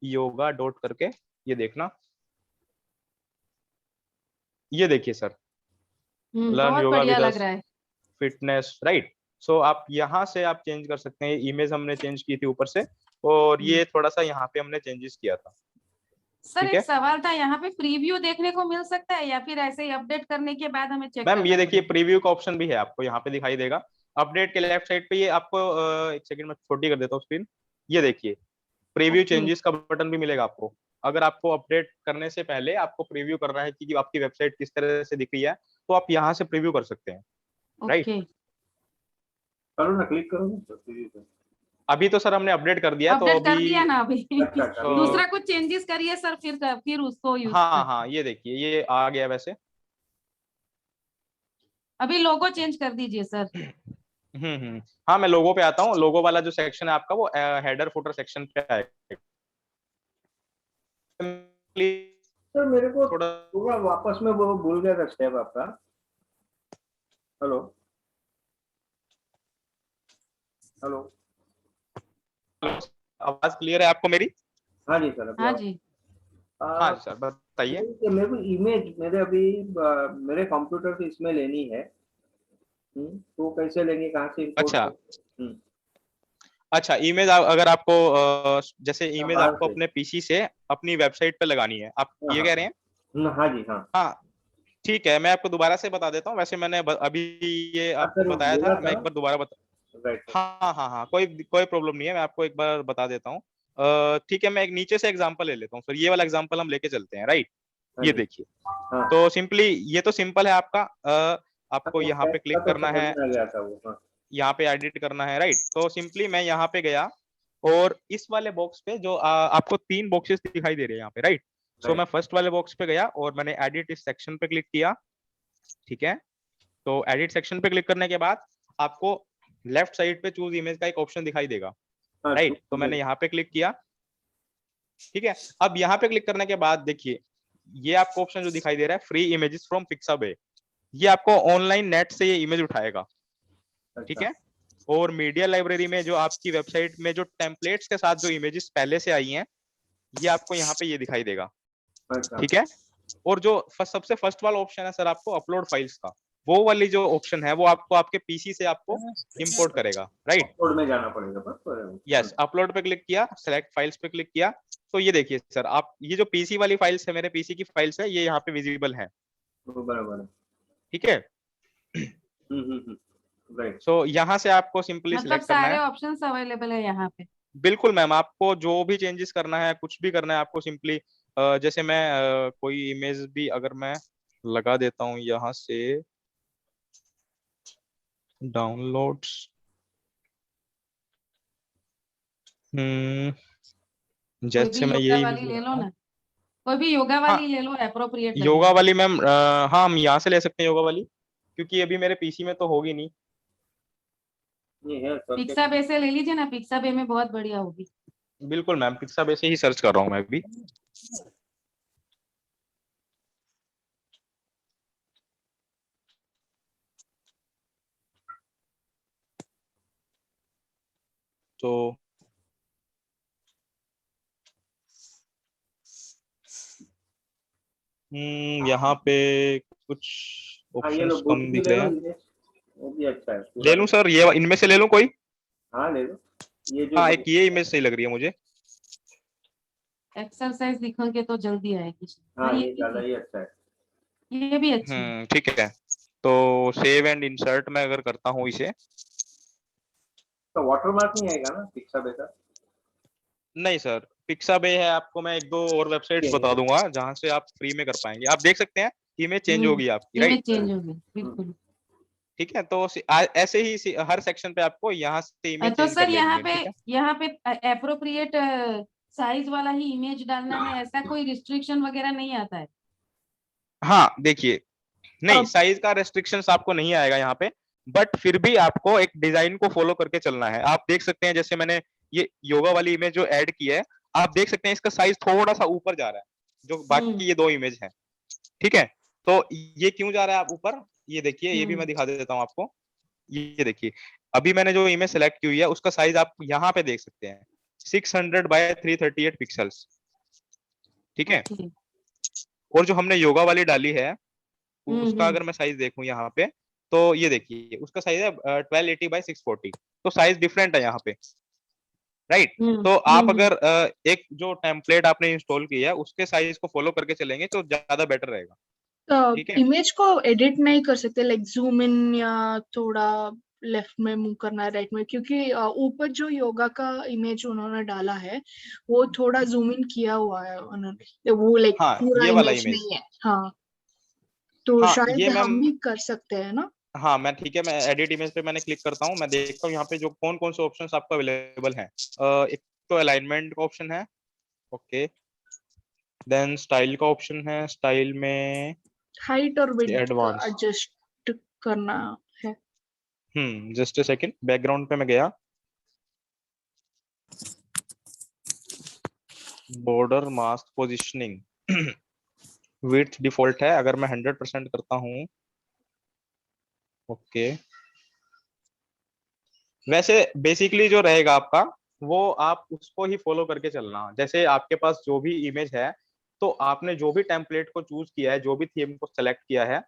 योगा डॉट करके, ये देखना, ये देखिए सर, लर्न बहुत योगा बढ़िया विद लग अस रहा है। Fitness, right. सो आप यहाँ से आप चेंज कर सकते हैं, इमेज हमने चेंज की थी ऊपर से, और ये थोड़ा सा यहाँ पे हमने चेंजेस किया था, सर ठीक एक है। सवाल था, यहाँ पे प्रीव्यू देखने को मिल सकता है या फिर ऐसे ही अपडेट करने के बाद हमें चेक मैम ये करना देखिए, पड़ेगा? प्रीव्यू का ऑप्शन भी है, आपको यहाँ पे दिखाई देगा अपडेट के लेफ्ट साइड पे। ये आपको एक सेकंड में छोटी कर देता हूँ स्क्रीन, ये देखिए प्रीव्यू ओके। चेंजेस का बटन भी मिलेगा आपको। अगर आपको अपडेट करने से पहले आपको प्रीव्यू करना है कि आपकी वेबसाइट किस तरह से दिख रही है, तो आप यहाँ से प्रीव्यू कर सकते हैं, राइट। ओके, करो ना, क्लिक करो ना सीरीज पे। अभी तो सर हमने अपडेट कर दिया, तो अपडेट अभी कर दिया ना अभी। अच्छा अच्छा, अभी दूसरा कुछ चेंजेस करिए सर, फिर उसको यूज हाँ करते हाँ, हैं। ये देखिए ये आ गया वैसे। अभी लोगो चेंज कर दीजिए सर। हाँ, मैं लोगो पे आता हूँ। लोगो वाला जो सेक्शन है आपका वो हेडर फुटर सेक्शन पे आएगा। सर मेरे को थोड़ा थोड़ा वापस में वो भूल गया था स्टेप आपका। हेलो हेलो, आवाज क्लियर है आपको मेरी? हाँ जी सर, अभी हाँ जी। हाँ सर, बताइए। मेरे को इमेज मेरे अभी मेरे कंप्यूटर से इसमें लेनी है। तो कैसे लेंगे, कहाँ से इंपोर्ट अच्छा कर? अच्छा, इमेज अगर आपको जैसे इमेज बाहर आपको से। अपने पीसी से अपनी वेबसाइट पे लगानी है, आप हाँ ये हाँ कह रहे हैं? हाँ जी हाँ। हाँ, ठीक है, मैं आपको दोबारा से बता देता हूँ। वैसे मैंने अभी ये आपको सर वो बताया बोला था, मैं था, एक बार दोबारा बता, राइट। हाँ हाँ हाँ, कोई कोई प्रॉब्लम नहीं है, मैं आपको एक बार बता देता हूँ। ठीक है, मैं एक नीचे से एग्जांपल ले लेता हूँ सर, ये वाला एग्जांपल हम लेके चलते हैं, राइट। हाँ ये जी देखिए, हाँ। तो सिंपली ये तो सिंपल है आपका। आपको हाँ, यहाँ पे टेक्स्ट का क्लिक तो करना समझ है, में आ गया था वो। हाँ यहाँ पे एडिट करना है, राइट। तो सिंपली मैं यहाँ पे गया, और इस वाले बॉक्स पे जो आपको 3 बॉक्सेस दिखाई दे रहे हैं यहाँ पे, राइट। सो मैं राइट फर्स्ट वाले बॉक्स पे गया और मैंने एडिट इस सेक्शन पे क्लिक किया, ठीक है। तो एडिट सेक्शन पे क्लिक करने के बाद आपको लेफ्ट साइड पे चूज इमेज का एक ऑप्शन दिखाई देगा, हाँ, राइट। तो मैंने यहाँ पे क्लिक किया, ठीक है। अब यहाँ पे क्लिक करने के बाद देखिए, ये आपको ऑप्शन जो दिखाई दे रहा है, फ्री इमेजेस फ्रॉम पिक्साबे, ये आपको ऑनलाइन नेट से ये इमेज उठाएगा, ठीक अच्छा है। और मीडिया लाइब्रेरी में जो आपकी वेबसाइट में जो टेम्पलेट्स के साथ जो इमेजेस पहले से आई हैं, ये आपको यहाँ पे ये दिखाई देगा, अच्छा, ठीक है। और जो सबसे फर्स्ट वाला ऑप्शन है सर आपको अपलोड फाइल्स का, वो वाली जो ऑप्शन है वो आपको आपके पीसी से आपको इंपोर्ट करेगा, राइट। कोड में जाना पड़ेगा बस। यस, अपलोड पे क्लिक किया, सेलेक्ट फाइल्स पे क्लिक किया, तो ये देखिए सर, आप ये जो पीसी वाली फाइल्स है, मेरे पीसी की फाइल्स है, ये यहाँ पे विजिबल है, तो बराबर है। ठीक है। राइट। सो यहाँ से आपको सिंपली मतलब सिलेक्ट करना सारे है। ऑप्शंस अवेलेबल है यहाँ पे। बिल्कुल मैम, आपको जो भी चेंजेस करना है, कुछ भी करना है, आपको सिंपली जैसे मैं कोई इमेज भी अगर मैं लगा देता हूँ यहाँ से, डाउनलोड्स, कोई भी जैसे मैं ये योगा इमेज वाली ले लो लगाता हूँ। ना, कोई भी योगा हाँ, वाली ले लो, अप्रोप्रिएट योगा लगेगा। वाली मैम, हाँ हम यहाँ से ले सकते हैं योगा वाली, क्योंकि अभी मेरे पीसी में तो होगी नहीं। ये है पिक्सा सब्जेक्ट। बे से ले लीजिए ना, पिक्सा बे में बहुत बढ़िया होगी। बिल्कुल मैम, पिक्साबे से ही सर्च कर रहा हूँ मैं भी। तो यहाँ पे कुछ हाँ ये लो ऑप्शंस बुक कम भी दिख ले रहे लो, हैं। वो भी अच्छा है ले पूरा। लूं सर, ये इनमें से ले लूं कोई? हाँ ले लो, ये जो हाँ, एक ये इमेज सही लग रही है मुझे। एक्सरसाइज लिखोगे तो जल्दी आएगी। हाँ हाँ, ये ज्यादा ही अच्छा है। ये भी अच्छी है। ठीक है। तो सेव एंड इंसर्ट में अगर करता हूँ इसे, तो वाटरमार्क नहीं आएगा ना पिक्साबे का? नहीं सर, पिक्साबे है, आपको मैं एक दो और वेबसाइट्स बता दूंगा जहां से आप फ्री में कर पाएंगे। आप देख सकते हैं इमेज चेंज होगी आपकी, इमेज राइट? चेंज होगी बिल्कुल। ठीक है, तो ऐसे ही हर सेक्शन पे आपको यहाँ से इमेज तो चेंज कर सर लेनी है, ठीक है? यहाँ पे एप्रोप्रिएट साइज वाला ही इमेज डालना है, ऐसा कोई रिस्ट्रिक्शन वगैरह नहीं आता है? हाँ देखिए, नहीं अब साइज का रेस्ट्रिक्शंस आपको नहीं आएगा यहाँ पे, बट फिर भी आपको एक डिजाइन को फॉलो करके चलना है। आप देख सकते हैं, जैसे मैंने ये योगा वाली इमेज जो ऐड की है, आप देख सकते हैं इसका साइज थोड़ा सा ऊपर जा रहा है, जो बाकी ये दो इमेज हैं, ठीक है? तो ये क्यों जा रहा है आप ऊपर, ये देखिए, ये भी मैं दिखा देता हूँ आपको। ये देखिए, अभी मैंने जो इमेज सेलेक्ट की हुई है उसका साइज आप यहाँ पे देख सकते हैं, 600 बाय 338 पिक्सल्स, ठीक है? ओके। और जो हमने योगा वाली डाली है उसका हम्म। अगर मैं साइज देखूं यहाँ पे, तो ये देखिए उसका साइज है 1280 बाय 640, तो साइज डिफरेंट है यहाँ पे, राइट? तो आप अगर एक जो टेम्पलेट आपने इंस्टॉल किया है उसके साइज को फॉलो करके चलेंगे तो ज्यादा बेटर रहेगा, ठीक है? इमेज को एडिट नहीं कर सकते, लाइक जूम इन या थोड़ा लेफ्ट में मूव करना है, राइट में, क्योंकि ऊपर जो योगा का इमेज उन्होंने डाला है वो थोड़ा जूम इन किया हुआ है उन्होंने, वो लाइक हाँ, पूरा ये वाला इमेज इमेज, नहीं है। हाँ, तो हाँ शायद ये हम मैम, भी कर सकते हैं ना। हाँ मैं, ठीक है, मैं एडिट इमेज पे मैंने क्लिक करता हूँ, मैं देखता हूँ यहाँ पे जो कौन कौन से ऑप्शंस आपको अवेलेबल हैं। एक तो अलाइनमेंट का ऑप्शन है, ओके, देन स्टाइल का ऑप्शन है, स्टाइल में हाइट और विड्थ एडवांस, एडजस्ट करना है। जस्ट अ सेकंड, बैकग्राउंड पे मैं गया, border mask positioning width default है, अगर मैं 100% करता हूँ, ओके। वैसे बेसिकली जो रहेगा आपका, वो आप उसको ही फॉलो करके चलना। जैसे आपके पास जो भी इमेज है, तो आपने जो भी टेम्पलेट को चूज किया है, जो भी थीम को सेलेक्ट किया है,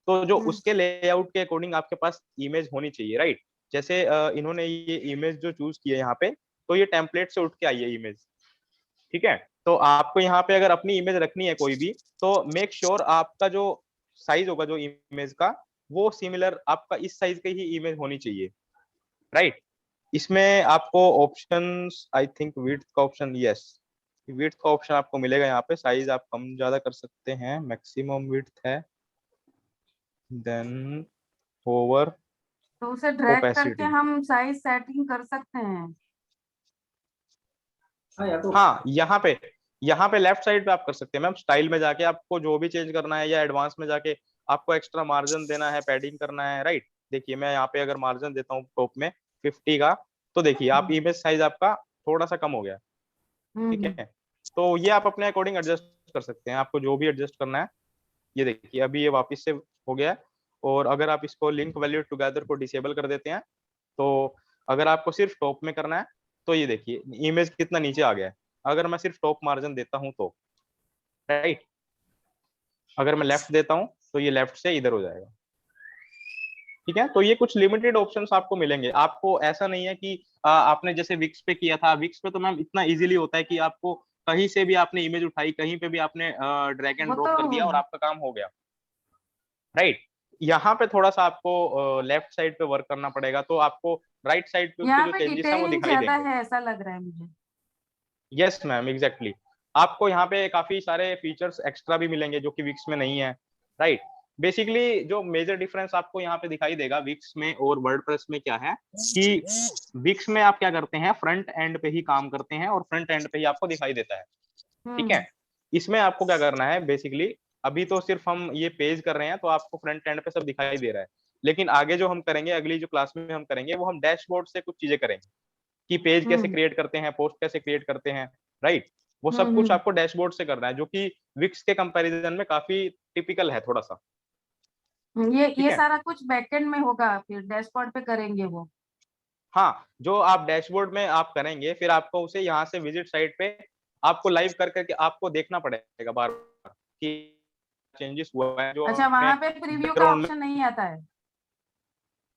तो जो उसके लेआउट के अकॉर्डिंग आपके पास इमेज होनी चाहिए, राइट? जैसे इन्होंने ये इमेज जो चूज की है यहाँ पे, तो ये टेम्पलेट से उठ के आई है इमेज, ठीक है? तो आपको यहाँ पे अगर अपनी इमेज रखनी है कोई भी, तो मेक श्योर आपका जो साइज होगा जो इमेज का, वो सिमिलर आपका इस साइज की ही इमेज होनी चाहिए, राइट? इसमें आपको ऑप्शंस, आई थिंक विड्थ का ऑप्शन, यस, विड्थ का ऑप्शन आपको मिलेगा यहाँ पे, साइज आप कम ज्यादा कर सकते हैं, मैक्सिमम विड्थ है, देन ओवर तो उसे ड्रैग करके ओपेसिटी। हम साइज सेटिंग कर सकते हैं। हाँ या तो हाँ, यहाँ पे लेफ्ट साइड पे आप कर सकते हैं मैम, स्टाइल में जाके आपको जो भी चेंज करना है, या एडवांस में जाके आपको एक्स्ट्रा मार्जिन देना है, पैडिंग करना है, राइट? देखिए मैं यहाँ पे अगर मार्जिन देता हूँ टॉप में 50 का, तो देखिए आप इमेज साइज आपका थोड़ा सा कम हो गया, ठीक है? तो ये आप अपने अकॉर्डिंग एडजस्ट कर सकते हैं, आपको जो भी एडजस्ट करना है। ये देखिए अभी ये वापस से हो गया है। और अगर आप इसको लिंक वैल्यू टुगेदर को डिसेबल कर देते हैं, तो अगर आपको सिर्फ टॉप में करना है, तो ये देखिए इमेज कितना नीचे आ गया है। अगर मैं सिर्फ टॉप मार्जिन देता हूं तो, राइट, अगर मैं लेफ्ट देता हूं तो ये लेफ्ट से इधर हो जाएगा, ठीक है? तो ये कुछ लिमिटेड ऑप्शंस आपको मिलेंगे, आपको ऐसा नहीं है कि आपने जैसे विक्स पे किया था, विक्स पे तो मैम इतना इजीली होता है कि आपको कहीं से भी आपने इमेज उठाई, कहीं पे भी आपने ड्रैग एंड वो ड्रॉप तो कर दिया और आपका काम हो गया, राइट? यहाँ पे थोड़ा सा आपको लेफ्ट साइड पे वर्क करना पड़ेगा, तो आपको राइट साइड पे उसके यहाँ जो पे चेंजेस हैं वो डिटेलिंग दिखाई ज्यादा देंगे। है ऐसा लग रहा है मुझे। यस मैम, एग्जैक्टली, आपको यहाँ पे काफी सारे फीचर्स एक्स्ट्रा भी मिलेंगे जो कि विक्स में नहीं है, राइट? बेसिकली जो मेजर डिफरेंस आपको यहाँ पे दिखाई देगा विक्स में और वर्डप्रेस में क्या है, कि विक्स में आप क्या करते हैं, फ्रंट एंड पे ही काम करते हैं और फ्रंट एंड पे ही आपको दिखाई देता है, ठीक है? इसमें आपको क्या करना है बेसिकली, अभी तो सिर्फ हम ये पेज कर रहे हैं तो आपको फ्रंट एंड पे सब दिखाई दे रहा है, लेकिन आगे जो हम करेंगे, अगली जो क्लास में हम करेंगे, वो हम डैशबोर्ड से कुछ चीजें करेंगे, कि पेज कैसे क्रिएट करते हैं, पोस्ट कैसे क्रिएट करते हैं, राइट? वो सब कुछ आपको डैशबोर्ड से करना है, जो कि विक्स के कंपैरिजन में काफी टिपिकल है थोड़ा सा, ठीक ये है? सारा कुछ बैकएंड में होगा, फिर डैशबोर्ड पे करेंगे वो। हाँ, जो आप डैशबोर्ड में आप करेंगे, फिर आपको उसे यहाँ से विजिट साइट पे आपको लाइव कर करके आपको देखना पड़ेगा बार-बार कि चेंजेस हुआ है जो अच्छा, हमने वहां पे प्रीव्यू का बैकग्राउंड में। ऑप्शन नहीं आता है?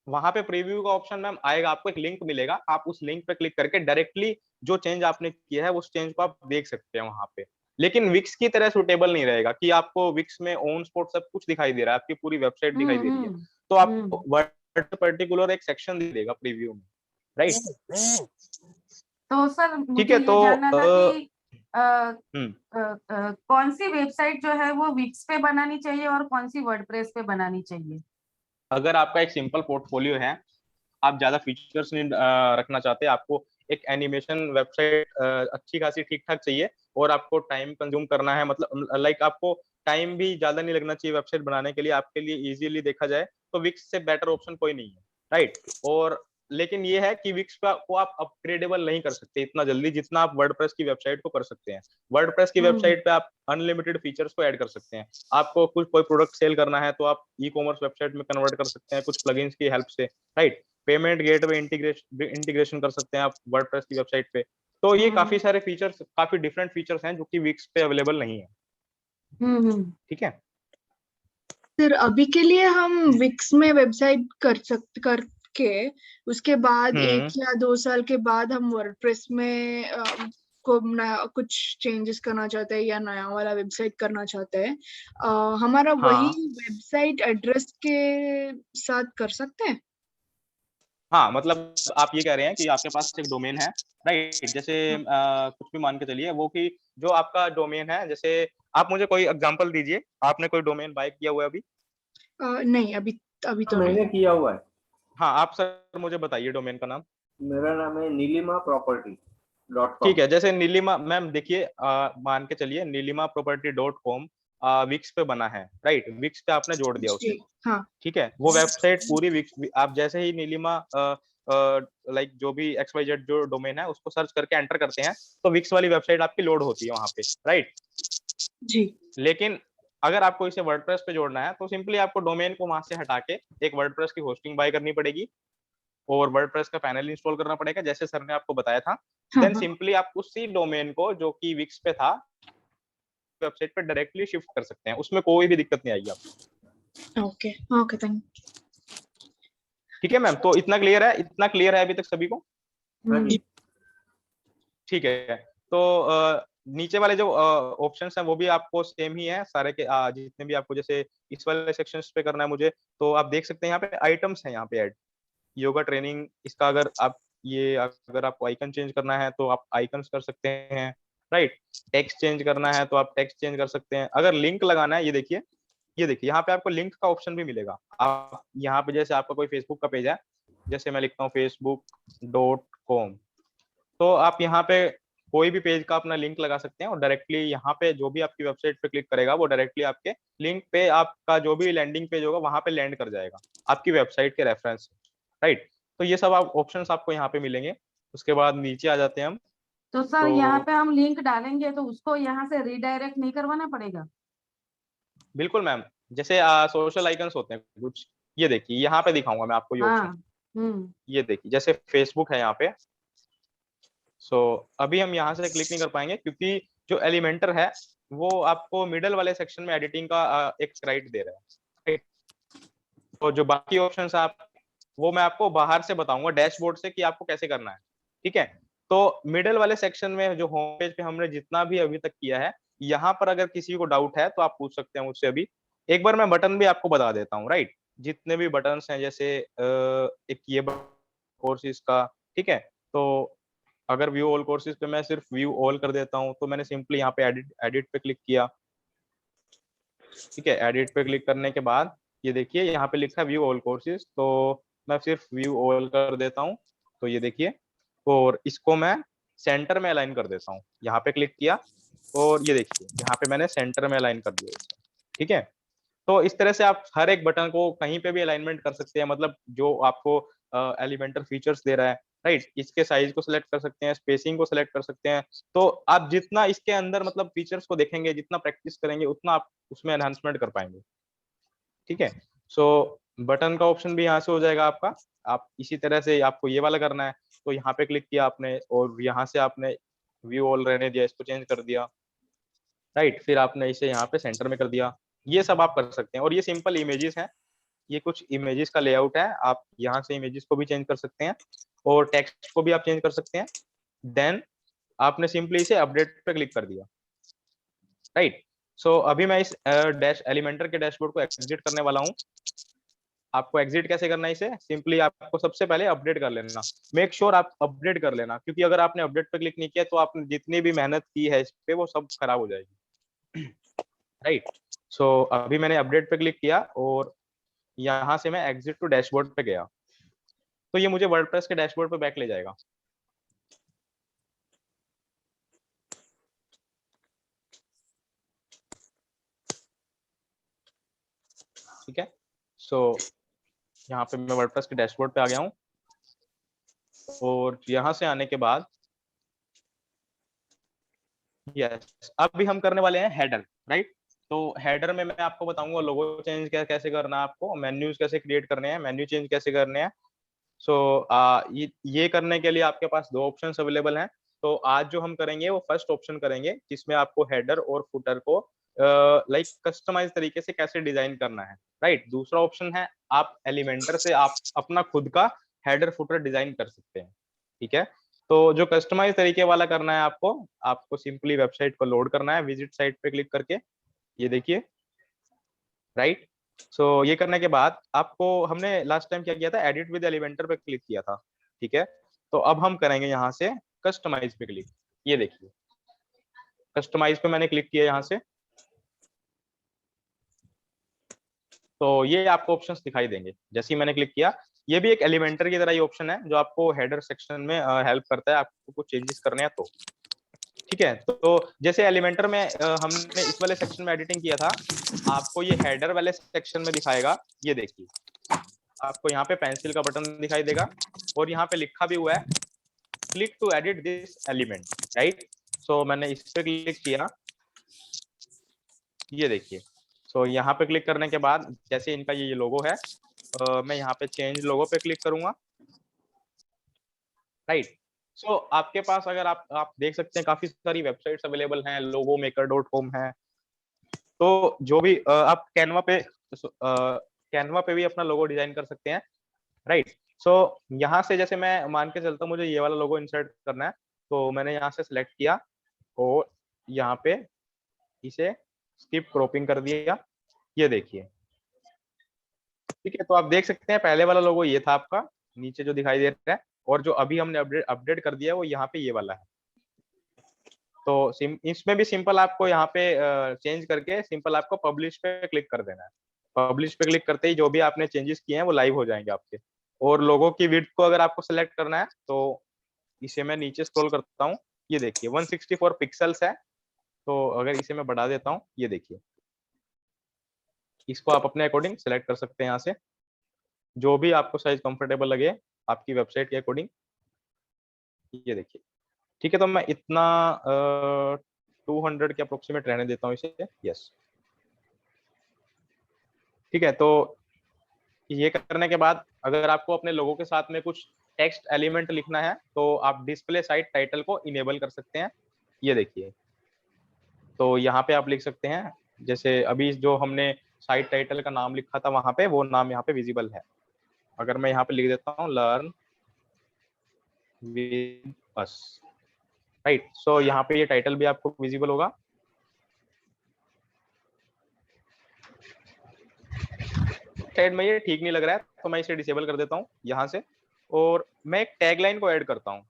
वहां पे प्रीव्यू का ऑप्शन मैम आएगा, आपको एक लिंक मिलेगा, आप उस लिंक पे क्लिक करके डायरेक्टली जो चेंज आपने किया है उस चेंज को आप देख सकते हैं वहां पे। लेकिन विक्स की तरह सुटेबल नहीं रहेगा कि आपको विक्स में ऑन स्पॉट सब कुछ दिखाई दे रहा है, आपकी पूरी वेबसाइट दिखाई दे रही है। हम्म। तो आपको हम्म। वर्ड पर्टिकुलर एक सेक्शन दे देगा प्रीव्यू में, राइट? तो सर ठीक मुझे है, ये तो जानना था कि अ, हम्म, कौन सी वेबसाइट जो है वो विक्स पे बनानी चाहिए और कौन सी वर्डप्रेस पे बनानी चाहिए? अगर आपका एक सिंपल पोर्टफोलियो है, आप ज्यादा फीचर्स नहीं रखना चाहते, आपको एक एनिमेशन वेबसाइट अच्छी खासी ठीक ठाक चाहिए और आपको टाइम कंज्यूम करना है, मतलब लाइक आपको टाइम भी ज्यादा नहीं लगना चाहिए वेबसाइट बनाने के लिए, आपके लिए इजीली देखा जाए तो विक्स से बेटर ऑप्शन कोई नहीं है, राइट? और लेकिन ये है कि विक्स को आप अपग्रेडेबल नहीं कर सकते इतना जल्दी जितना आप वर्डप्रेस की वेबसाइट को कर सकते हैं। वर्डप्रेस की हम्म। वेबसाइट पे आप अनलिमिटेड फीचर्स को ऐड कर सकते हैं। आपको कुछ कोई प्रोडक्ट सेल करना है तो आप ई कॉमर्स वेबसाइट में कन्वर्ट कर सकते हैं कुछ प्लगइन्स की हेल्प से, राइट? पेमेंट गेटवे इंटीग्रेशन कर सकते हैं आप वर्डप्रेस की वेबसाइट पे। तो ये काफी हम्म। सारे फीचर्स, काफी डिफरेंट फीचर्स हैं जो कि विक्स पे अवेलेबल नहीं है। हम्म। ठीक है। सर अभी के लिए हम विक्स में वेबसाइट करके उसके बाद हम्म। 1 या 2 साल के बाद हम वर्डप्रेस में को नया कुछ चेंजेस करना चाहते हैं या नया वाला वेबसाइट करना चाहते हैं, हमारा वही हाँ वेबसाइट एड्रेस के साथ कर सकते हैं? हाँ, मतलब आप ये कह रहे हैं कि आपके पास एक डोमेन है, राइट? जैसे कुछ भी मान के चलिए वो कि जो आपका डोमेन है, जैसे आप मुझे कोई एग्जांपल दीजिए, आपने कोई डोमेन बाय किया हुआ है अभी? नहीं, अभी अभी तो नहीं। मैंने किया हुआ है। हाँ, आप सर मुझे बताइए डोमेन का नाम। मेरा नाम है नीलिमा प्रॉपर्टी ठीक .com। है, जैसे नीलिमा मैम देखिए, मान के चलिए नीलिमा प्रॉपर्टी .com विक्स पे बना है, राइट? विक्स पे आपने जोड़ दिया उसे, जी हाँ। ठीक है? वो वेबसाइट पूरी विक्स, आप जैसे ही नीलिमा लाइक जो भी XYZ जो डोमेन है उसको सर्च करके एंटर करते हैं तो विक्स वाली वेबसाइट आपकी लोड होती है वहां पे, राइट? जी। लेकिन अगर आपको इसे वर्डप्रेस पे जोड़ना है तो सिंपली आपको डोमेन को वहां से हटा के एक वर्डप्रेस की होस्टिंग बाय करनी पड़ेगी और वर्डप्रेस का पैनल इंस्टॉल करना पड़ेगा जैसे सर ने आपको बताया था। हाँ देन हाँ। सिंपली आप उसी डोमेन को जो कि विक्स पे था वेबसाइट पे डायरेक्टली शिफ्ट कर सकते हैं, उसमें कोई भी दिक्कत नहीं आएगी आपको। ओके ओके, थैंक ठीक है मैम, तो इतना क्लियर है, इतना क्लियर है अभी तक सभी को? हाँ जी। ठीक है, तो नीचे वाले जो ऑप्शंस हैं वो भी आपको सेम ही है सारे के, जितने भी आपको जैसे इस वाले सेक्शंस पे करना है मुझे, तो आप देख सकते हैं यहाँ पे आइटम्स हैं यहाँ पे ऐड, योगा ट्रेनिंग, इसका अगर आप ये अगर आपको आइकन चेंज करना है तो आप आइकन्स कर सकते हैं, राइट? टेक्स्ट चेंज करना है तो आप टेक्स्ट चेंज कर सकते हैं। अगर लिंक लगाना है, ये देखिए यहाँ पे आपको लिंक का ऑप्शन भी मिलेगा। आप यहाँ पे जैसे आपका कोई फेसबुक का पेज है, जैसे मैं लिखता हूँ facebook.com, तो आप यहाँ पे कोई भी पेज का अपना लिंक लगा सकते हैं और डायरेक्टली यहाँ पे जो भी आपकी वेबसाइट पे क्लिक करेगा वो डायरेक्टली आपके लिंक पे आपका जो भी लैंडिंग पेज होगा वहां पे लैंड कर जाएगा आपकी वेबसाइट के रेफरेंस, राइट? तो ये सब आप ऑप्शंस आपको यहाँ पे मिलेंगे। उसके बाद नीचे आ जाते हैं हम। तो सर यहाँ तो पे हम लिंक डालेंगे तो उसको यहाँ से रिडायरेक्ट नहीं करवाना पड़ेगा? बिल्कुल मैम, जैसे सोशल आइकन्स होते हैं कुछ, ये देखिए यहाँ पे दिखाऊंगा मैं आपको ये हाँ। ऑप्शन। हम्म। ये देखिए जैसे फेसबुक है यहाँ पे, सो अभी हम यहाँ से क्लिक नहीं कर पाएंगे क्योंकि जो एलिमेंटर है वो आपको मिडल वाले सेक्शन में एडिटिंग का एक राइट दे रहा है, तो जो बाकी ऑप्शन आप वो मैं आपको बाहर से बताऊंगा डैशबोर्ड से कि आपको कैसे करना है, ठीक है? तो मिडल वाले सेक्शन में जो होम पेज पे हमने जितना भी अभी तक किया है, यहाँ पर अगर किसी को डाउट है तो आप पूछ सकते हैं मुझसे अभी। एक बार मैं बटन भी आपको बता देता हूँ, राइट? जितने भी बटन हैं जैसे एक ये कोर्सेज का, ठीक है? तो अगर व्यू ऑल कोर्सेज पे मैं सिर्फ व्यू ऑल कर देता हूँ तो मैंने सिंपली यहाँ पे एडिट एडिट पे क्लिक किया, ठीक है? एडिट पे क्लिक करने के बाद ये देखिए यहाँ पे लिखा है व्यू ऑल कोर्सेज, तो मैं सिर्फ व्यू ऑल कर देता हूँ, तो ये देखिए, और इसको मैं सेंटर में अलाइन कर देता हूँ। यहाँ पे क्लिक किया और ये देखिए यहाँ पे मैंने सेंटर में अलाइन कर दिया इसको, ठीक है? तो इस तरह से आप हर एक बटन को कहीं पे भी अलाइनमेंट कर सकते हैं, मतलब जो आपको एलिमेंटर फीचर्स दे रहा है, राइट? इसके साइज को सिलेक्ट कर सकते हैं, स्पेसिंग को सिलेक्ट कर सकते हैं। तो आप जितना इसके अंदर मतलब फीचर्स को देखेंगे, जितना प्रैक्टिस करेंगे, उतना आप उसमें एनहांसमेंट कर पाएंगे, ठीक है? सो बटन का ऑप्शन भी यहाँ से हो जाएगा आपका। आप इसी तरह से आपको ये वाला करना है तो यहाँ पे क्लिक किया आपने और यहाँ से आपने व्यू ऑल रहने दिया, इसको चेंज कर दिया, राइट। फिर आपने इसे यहाँ पे सेंटर में कर दिया। ये सब आप कर सकते हैं और ये सिंपल इमेजेस हैं। ये कुछ इमेजेस का लेआउट है। आप यहाँ से इमेजेस को भी चेंज कर सकते हैं और टेक्स्ट को भी आप चेंज कर सकते हैं। देन आपने सिंपली इसे अपडेट पे क्लिक कर दिया, राइट। सो अभी मैं इस एलिमेंटर के डैशबोर्ड को एग्जिट करने वाला हूँ। आपको एग्जिट कैसे करना है इसे, सिंपली आपको सबसे पहले अपडेट कर लेना। मेक श्योर आप अपडेट कर लेना, क्योंकि अगर आपने अपडेट पे क्लिक नहीं किया तो आपने जितनी भी मेहनत की है इस पे वो सब खराब हो जाएगी, राइट। सो अभी मैंने अपडेट पे क्लिक किया और यहाँ से मैं एग्जिट टू डैशबोर्ड पे गया तो ये मुझे वर्डप्रेस के डैशबोर्ड पे बैक ले जाएगा। ठीक है, सो यहाँ पे मैं वर्डप्रेस के डैशबोर्ड पे आ गया हूँ और यहाँ से आने के बाद यस अभी हम करने वाले हैं हेडर, राइट। तो हेडर में मैं आपको बताऊंगा लोगो चेंज कैसे करना है, आपको मेन्यूज कैसे क्रिएट करने हैं, मेन्यू चेंज कैसे करने हैं। सो ये करने के लिए आपके पास दो ऑप्शंस अवेलेबल हैं। तो आज जो हम करेंगे वो फर्स्ट ऑप्शन करेंगे जिसमें आपको हेडर और फुटर को लाइक कस्टमाइज तरीके से कैसे डिजाइन करना है, राइट। दूसरा ऑप्शन है आप एलिमेंटर से आप अपना खुद का हेडर फुटर डिजाइन कर सकते हैं, ठीक है। तो जो कस्टमाइज तरीके वाला करना है आपको सिंपली वेबसाइट को लोड करना है, विजिट साइट पे क्लिक करके, ये देखिए, राइट। सो ये करने के बाद आपको हमने लास्ट टाइम क्या किया था, एडिट विद एलिमेंटर पे क्लिक किया था, ठीक है। तो अब हम करेंगे यहाँ से कस्टमाइज पे क्लिक। ये देखिए कस्टमाइज पे मैंने क्लिक किया यहाँ से, तो ये आपको ऑप्शंस दिखाई देंगे जैसे ही मैंने क्लिक किया। ये भी एक एलिमेंटर की तरह ही ऑप्शन है जो आपको हेडर सेक्शन में हेल्प करता है, आपको कुछ चेंजेस करने हैं तो, ठीक है। तो जैसे एलिमेंटर में हमने इस वाले सेक्शन में एडिटिंग किया था, आपको ये हेडर वाले सेक्शन में दिखाएगा। ये देखिए आपको यहाँ पे पेंसिल का बटन दिखाई देगा और यहाँ पे लिखा भी हुआ है click to edit this element, right. So मैंने इस पे क्लिक किया, ये देखिए। सो यहाँ पे क्लिक करने के बाद जैसे इनका ये लोगो है, मैं यहाँ पे चेंज लोगो पे क्लिक करूंगा, राइट। सो आपके पास अगर आप देख सकते हैं काफी सारी वेबसाइट्स अवेलेबल हैं, logomaker.com है। तो जो भी आप कैनवा पे भी अपना लोगो डिजाइन कर सकते हैं, राइट। सो यहाँ से जैसे मैं मान के चलता हूँ मुझे ये वाला लोगो इंसर्ट करना है, तो मैंने यहाँ से सिलेक्ट किया और यहाँ पे इसे स्किप क्रॉपिंग कर दिया, ये देखिए, ठीक है। तो आप देख सकते हैं पहले वाला लोगो ये था आपका नीचे जो दिखाई दे रहा है, और जो अभी हमने अपडेट कर दिया है वो यहाँ पे ये वाला है। तो इसमें भी सिंपल आपको यहाँ पे चेंज करके सिंपल आपको पब्लिश पे क्लिक कर देना है। पब्लिश पे क्लिक करते ही जो भी आपने चेंजेस किए हैं वो लाइव हो जाएंगे आपके। और लोगों की विड्थ को अगर आपको सेलेक्ट करना है तो इसे मैं नीचे स्क्रॉल करता हूँ, ये देखिए 164 पिक्सल्स है। तो अगर इसे मैं बढ़ा देता हूँ, ये देखिए, इसको आप अपने अकॉर्डिंग सेलेक्ट कर सकते हैं यहाँ से, जो भी आपको साइज कंफर्टेबल लगे आपकी वेबसाइट के अकॉर्डिंग, ये देखिए, ठीक है। तो मैं इतना 200 के अप्रोक्सीमेट रहने देता हूँ इसे, यस, ठीक है। तो ये करने के बाद अगर आपको अपने लोगों के साथ में कुछ टेक्स्ट एलिमेंट लिखना है तो आप डिस्प्ले साइट टाइटल को इनेबल कर सकते हैं, ये देखिए। तो यहाँ पे आप लिख सकते हैं जैसे अभी जो हमने साइट टाइटल का नाम लिखा था वहां पे, वो नाम यहाँ पे विजिबल है। अगर मैं यहाँ पे लिख देता हूँ लर्न विद अस, राइट। सो यहाँ पे ये टाइटल भी आपको विजिबल होगा। साइड में ये ठीक नहीं लग रहा है तो मैं इसे डिसेबल कर देता हूँ यहाँ से, और मैं एक टैगलाइन को ऐड करता हूँ,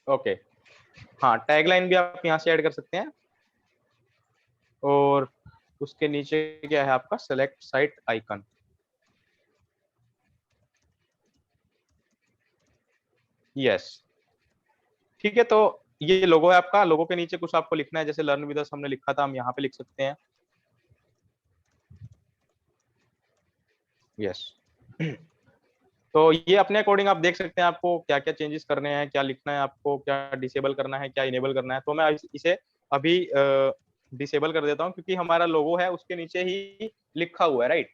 ओके। हाँ, टैगलाइन भी आप यहाँ से ऐड कर सकते हैं। और उसके नीचे क्या है आपका सेलेक्ट साइट आइकन, यस, ठीक है। तो ये लोगो है आपका, लोगो के नीचे कुछ आपको लिखना है, जैसे लर्न विद अस हमने लिखा था, हम यहाँ पे लिख सकते हैं, यस। तो ये अपने अकॉर्डिंग आप देख सकते हैं आपको क्या क्या चेंजेस करने हैं, क्या लिखना है आपको, क्या डिसेबल करना है, क्या इनेबल करना है। तो मैं इसे अभी डिसेबल कर देता हूँ क्योंकि हमारा लोगो है उसके नीचे ही लिखा हुआ है, राइट।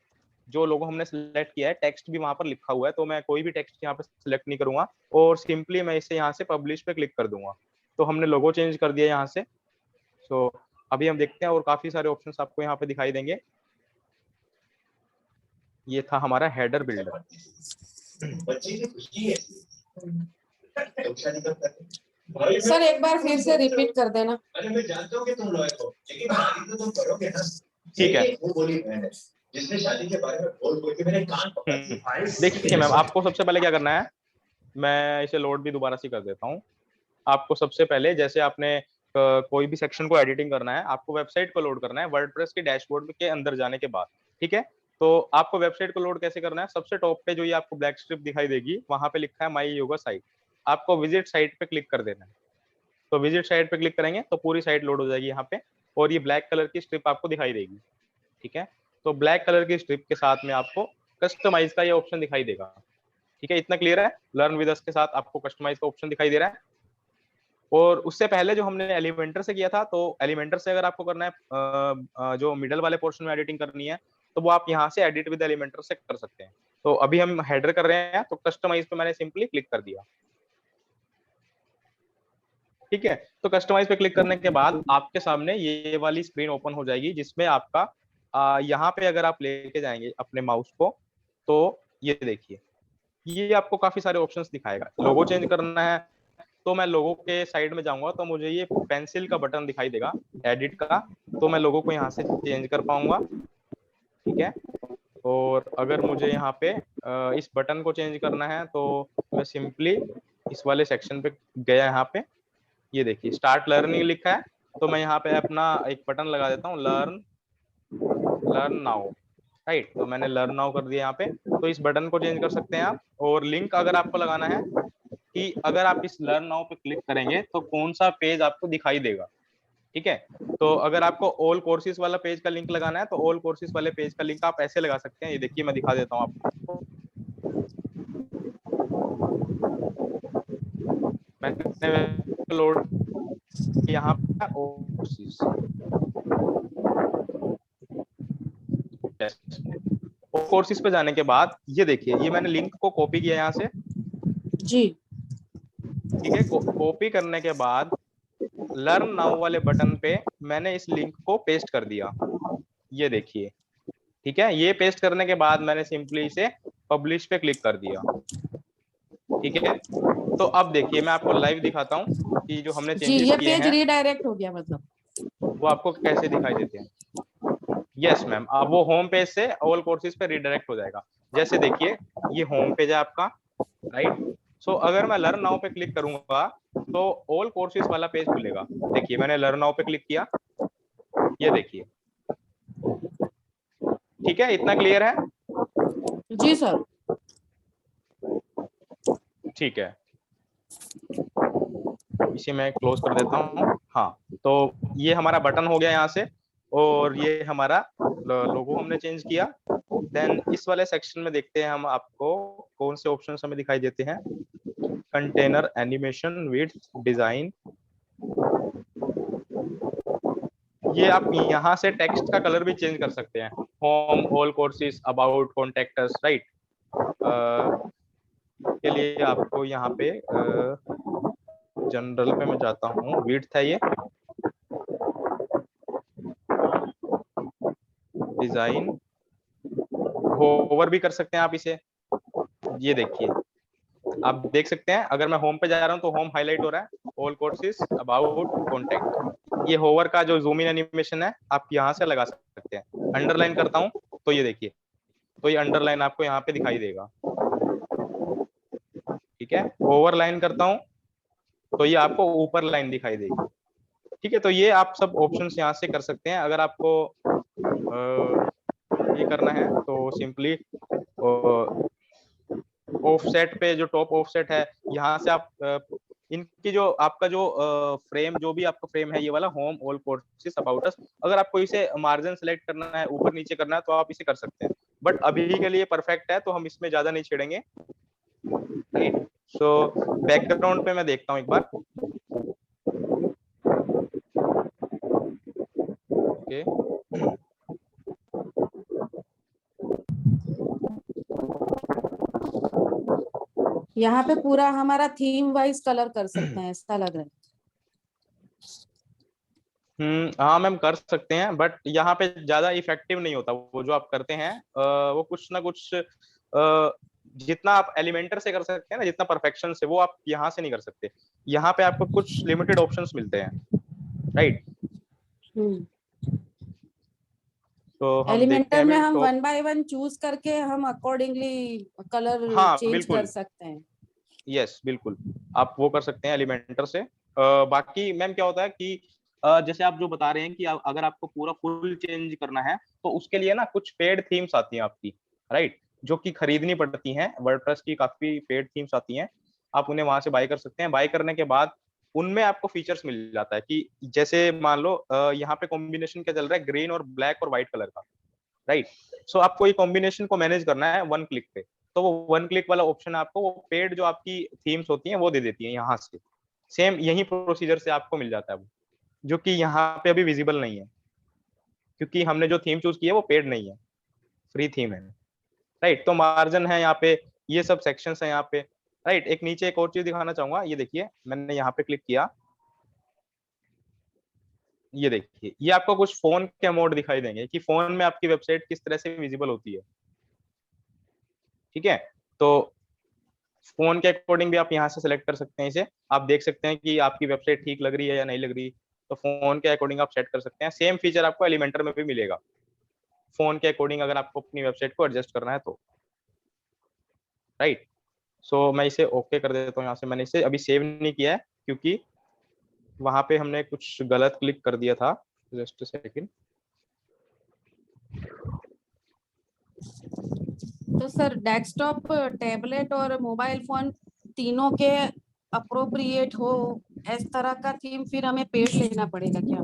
जो लोगो हमने सिलेक्ट किया है टेक्स्ट भी वहां पर लिखा हुआ है, तो मैं कोई भी टेक्स्ट यहाँ पे सिलेक्ट नहीं करूंगा और सिंपली मैं इसे यहाँ से पब्लिश पे क्लिक कर दूंगा। तो हमने लोगो चेंज कर दिया यहाँ से। सो अभी हम देखते हैं और काफी सारे ऑप्शंस आपको यहाँ पे दिखाई देंगे। ये था हमारा हेडर बिल्डर। सर एक बार फिर से रिपीट कर देना। अरे मैं जानता हूँ कि तुम लॉयर हो, लेकिन शादी तो तुम करोगे ना। ठीक है, वो बोली बहन है जिसने शादी के बारे में बोल के मेरे कान पकड़ लिए। देखिए मैम, आपको सबसे पहले क्या करना है, मैं इसे लोड भी दोबारा से कर देता हूँ। आपको सबसे पहले जैसे आपने कोई भी सेक्शन को एडिटिंग करना है, आपको वेबसाइट को लोड करना है वर्डप्रेस के डैशबोर्ड के अंदर जाने के बाद। ठीक है, तो आपको वेबसाइट को लोड कैसे करना है, सबसे टॉप पे जो ये आपको ब्लैक स्ट्रिप दिखाई देगी, वहां पे लिखा है माई योगा साइट। आपको विजिट साइट पे क्लिक कर देना है। तो विजिट साइट पे क्लिक करेंगे तो पूरी साइट लोड हो जाएगी यहाँ पे, और ये ब्लैक कलर की स्ट्रिप आपको दिखाई देगी। ठीक है, तो ब्लैक कलर की स्ट्रिप के साथ में आपको कस्टमाइज का ये ऑप्शन दिखाई देगा। ठीक है, इतना क्लियर है? लर्न विद अस के साथ आपको कस्टमाइज का ऑप्शन दिखाई दे रहा है। और उससे पहले जो हमने एलिमेंटर से किया था, तो एलिमेंटर से अगर आपको करना है जो मिडल वाले पोर्शन में एडिटिंग करनी है, तो वो आप यहाँ से एडिट विद एलिमेंटर से कर सकते हैं। तो अभी हम हेडर कर रहे हैं, तो कस्टमाइज पे मैंने सिंपली क्लिक कर दिया। ठीक है, तो कस्टमाइज पे क्लिक करने के बाद आपके सामने ये वाली स्क्रीन ओपन हो जाएगी, जिसमें आपका यहाँ पे अगर आप लेके जाएंगे अपने माउस को, तो ये देखिए, ये आपको काफी सारे ऑप्शंस दिखाएगा। लोगो चेंज करना है तो मैं लोगो के साइड में जाऊंगा तो मुझे ये पेंसिल का बटन दिखाई देगा एडिट का, तो मैं लोगो को यहाँ से चेंज कर पाऊंगा। ठीक है, और अगर मुझे यहाँ पे इस बटन को चेंज करना है तो मैं सिंपली इस वाले सेक्शन पे गया, यहाँ पे ये देखिए स्टार्ट लर्निंग लिखा है, तो मैं यहाँ पे अपना एक बटन लगा देता हूँ, लर्न नाउ। राइट, तो मैंने लर्न नाउ कर दिया यहाँ पे। तो इस बटन को चेंज कर सकते हैं आप। और लिंक अगर आपको लगाना है कि अगर आप इस लर्न नाउ पे क्लिक करेंगे तो कौन सा पेज आपको दिखाई देगा। ठीक है, तो अगर आपको ऑल कोर्सेज वाला पेज का लिंक लगाना है तो ऑल कोर्सेज वाले पेज का लिंक आप ऐसे लगा सकते हैं। ये देखिए, मैं दिखा देता हूँ आपको। मैंने लोड यहाँ पे कोर्सेज पे जाने के बाद ये देखिए, ये मैंने लिंक को कॉपी किया यहाँ से जी। ठीक है, कॉपी करने के बाद लर्न नाउ वाले बटन पे मैंने इस लिंक को पेस्ट कर दिया। ये देखिए, ठीक है, ये पेस्ट करने के बाद मैंने सिंपली इसे पब्लिश पे क्लिक कर दिया। ठीक है, तो अब देखिए मैं आपको लाइव दिखाता हूँ कि जो हमने जी, चेंजेस ये किए पेज हैं रीडायरेक्ट हो गया मतलब, वो आपको कैसे दिखाई देते हैं। यस मैम, अब वो होम पेज से ऑल कोर्सेज पे रीडायरेक्ट हो जाएगा। जैसे देखिए, ये होम पेज है आपका, राइट। सो अगर मैं लर्न नाउ पे क्लिक करूंगा तो ऑल कोर्सेज वाला पेज खुलेगा। देखिए, मैंने लर्न नाउ पे क्लिक किया, ये देखिए। ठीक है, इतना क्लियर है? जी सर। ठीक है, इसे मैं क्लोज कर देता हूँ। हाँ, तो ये हमारा बटन हो गया यहाँ से, और ये हमारा लोगो हमने चेंज किया। देन इस वाले सेक्शन में देखते हैं हम आपको कौन से ऑप्शंस हमें दिखाई देते हैं। Container, animation, width, design. ये आप यहाँ से टेक्स्ट का कलर भी चेंज कर सकते हैं। Home, all courses, about, contact us, right. के लिए आपको यहाँ पे जनरल पे मैं जाता हूँ, विड्थ है ये, डिजाइन, होवर भी कर सकते हैं आप इसे। ये देखिए, आप देख सकते हैं अगर मैं होम पे जा रहा हूँ तो होम हाईलाइट हो रहा है, ऑल कोर्सेज, अबाउट, कॉन्टेक्ट। ये होवर का जो जूम इन एनिमेशन है आप यहाँ से लगा सकते हैं। अंडरलाइन करता हूँ तो ये देखिए, तो ये अंडरलाइन आपको यहाँ पे दिखाई देगा। ठीक है, ओवरलाइन करता हूँ तो ये आपको ऊपर लाइन दिखाई देगी। ठीक है, तो ये आप सब ऑप्शंस यहाँ से कर सकते हैं। अगर आपको ये करना है तो सिंपली ऑफसेट पे, जो टॉप ऑफसेट है, यहाँ से आप इनकी जो आपका जो फ्रेम, जो भी आपका फ्रेम है, ये वाला home, all courses, about us, अगर आपको इसे मार्जिन सेलेक्ट करना है, ऊपर नीचे करना है, तो आप इसे कर सकते हैं। बट अभी के लिए परफेक्ट है तो हम इसमें ज्यादा नहीं छेड़ेंगे। राइट, सो बैकग्राउंड पे मैं देखता हूँ एक बार। ओके, यहाँ पे पूरा हमारा थीम वाइज कलर कर सकते हैं, ऐसा लग रहा है। हाँ मैम कर सकते हैं, बट यहाँ पे ज्यादा इफेक्टिव नहीं होता वो जो आप करते हैं। वो कुछ ना कुछ जितना आप एलिमेंटर से कर सकते हैं ना, जितना परफेक्शन से, वो आप यहाँ से नहीं कर सकते। यहाँ पे आपको कुछ लिमिटेड ऑप्शंस मिलते हैं, राइट। तो हम देखते एलिमेंटर हैं में अभी हम तो 1 बाय 1 चूज करके हम अकॉर्डिंगली कलर हाँ चेंज बिल्कुल, कर सकते हैं। यस बिल्कुल, आप वो कर सकते हैं एलिमेंटर से। बाकी मैम क्या होता है कि जैसे आप जो बता रहे हैं कि अगर आपको पूरा फुल चेंज करना है तो उसके लिए ना कुछ पेड थीम्स आती हैं आपकी, राइट, जो कि खरीदनी पड़ती हैं। वर्डप्रेस की काफी पेड थीम्स आती हैं, आप उन्हें वहां से बाय कर सकते हैं। बाय करने के बाद उनमें आपको फीचर्स मिल जाता है कि जैसे मान लो यहाँ पे कॉम्बिनेशन क्या चल रहा है, ग्रीन और ब्लैक और व्हाइट कलर का, राइट। सो आपको ये कॉम्बिनेशन को मैनेज करना है 1 क्लिक पे, तो वो 1 क्लिक वाला ऑप्शन आपको वो पेड जो आपकी थीम्स होती हैं वो दे देती है यहाँ से। सेम यही प्रोसीजर से आपको मिल जाता है वो, जो कि यहाँ पे अभी विजिबल नहीं है, क्योंकि हमने जो थीम चूज की है वो पेड नहीं है, फ्री थीम है, राइट। तो मार्जिन है यहाँ पे, ये सब सेक्शंस है यहाँ पे, राइट। एक नीचे एक और चीज दिखाना चाहूंगा, ये देखिए मैंने यहाँ पे क्लिक किया, ये देखिए ये आपको कुछ फोन के मोड दिखाई देंगे कि फोन में आपकी वेबसाइट किस तरह से विजिबल होती है, ठीक है। तो फोन के अकॉर्डिंग भी आप यहाँ से सिलेक्ट कर सकते हैं इसे, आप देख सकते हैं कि आपकी वेबसाइट ठीक लग रही है या नहीं लग रही, तो फोन के अकॉर्डिंग आप सेट कर सकते हैं। सेम फीचर आपको एलिमेंटर में भी मिलेगा, फोन के अकॉर्डिंग अगर आपको अपनी वेबसाइट को एडजस्ट करना है तो, राइट। सो मैं इसे ओके कर देता हूँ यहाँ से। मैंने इसे अभी सेव नहीं किया है क्योंकि वहां पे हमने कुछ गलत क्लिक कर दिया था, जस्ट सेकंड। तो सर डेस्कटॉप, टैबलेट और मोबाइल फोन तीनों के अप्रोप्रिएट हो इस तरह का थीम फिर हमें पेड लेना पड़ेगा क्या?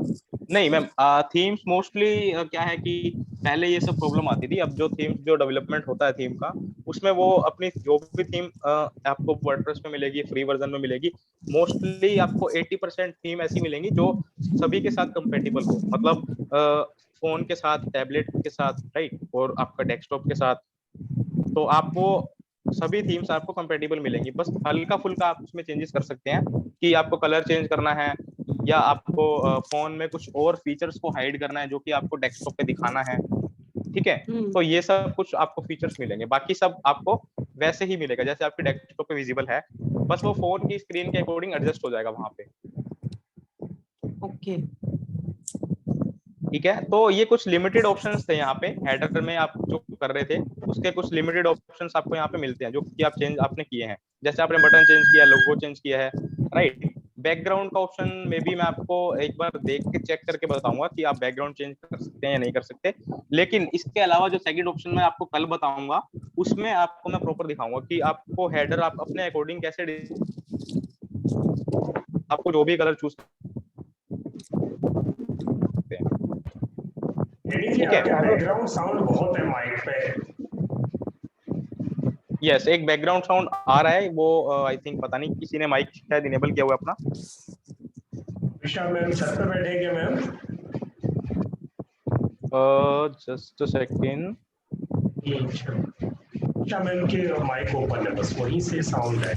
नहीं मैम, थीम्स मोस्टली क्या है कि पहले ये सब प्रॉब्लम आती थी। अब जो थीम जो डेवलपमेंट होता है थीम का, उसमें वो अपनी जो भी थीम आपको वर्डप्रेस में मिलेगी, फ्री वर्जन में मिलेगी, मोस्टली आपको 80% थीम ऐसी मिलेंगी जो सभी के साथ कंपेटिबल हो, मतलब फोन के साथ, टैबलेट के साथ, राइट, और आपका डेस्कटॉप के साथ। तो आपको सभी थीम्स आपको कंपेटिबल मिलेंगी, बस हल्का फुल्का आप उसमें चेंजेस कर सकते हैं कि आपको कलर चेंज करना है या आपको फोन में कुछ और फीचर्स को हाइड करना है जो कि आपको डेस्कटॉप पे दिखाना है, ठीक है। तो ये सब कुछ आपको फीचर्स मिलेंगे, बाकी सब आपको वैसे ही मिलेगा जैसे आपके डेस्कटॉप पे विजिबल है, बस वो फोन की स्क्रीन के अकॉर्डिंग एडजस्ट हो जाएगा वहां पे। ओके, ठीक है। तो ये कुछ लिमिटेड ऑप्शंस थे यहाँ पे, हेडर में आप जो कर रहे थे उसके कुछ लिमिटेड ऑप्शंस आपको यहाँ पे मिलते हैं जो कि आप चेंज आपने किए हैं। जैसे आपने बटन चेंज किया, लोगो चेंज किया है, राइट। बैकग्राउंड का ऑप्शन में भी मैं आपको एक बार देख के चेक करके बताऊंगा कि आप बैकग्राउंड चेंज कर सकते हैं या नहीं कर सकते। लेकिन इसके अलावा जो सेकंड ऑप्शन मैं आपको कल बताऊंगा, उसमें आपको मैं प्रॉपर दिखाऊंगा कि आपको हेडर आप अपने अकॉर्डिंग कैसे, आपको जो भी कलर चूज ठीक है। बैकग्राउंड साउंड बहुत है माइक पे। यस, एक बैकग्राउंड साउंड आ रहा है, वो आई थिंक पता नहीं किसी ने माइक शायद इनेबल किया हुआ है अपना। विशा मैम छत पे बैठे क्या मैम? Just a second. विशा मैम के माइक ओपन है, बस वहीं से साउंड है।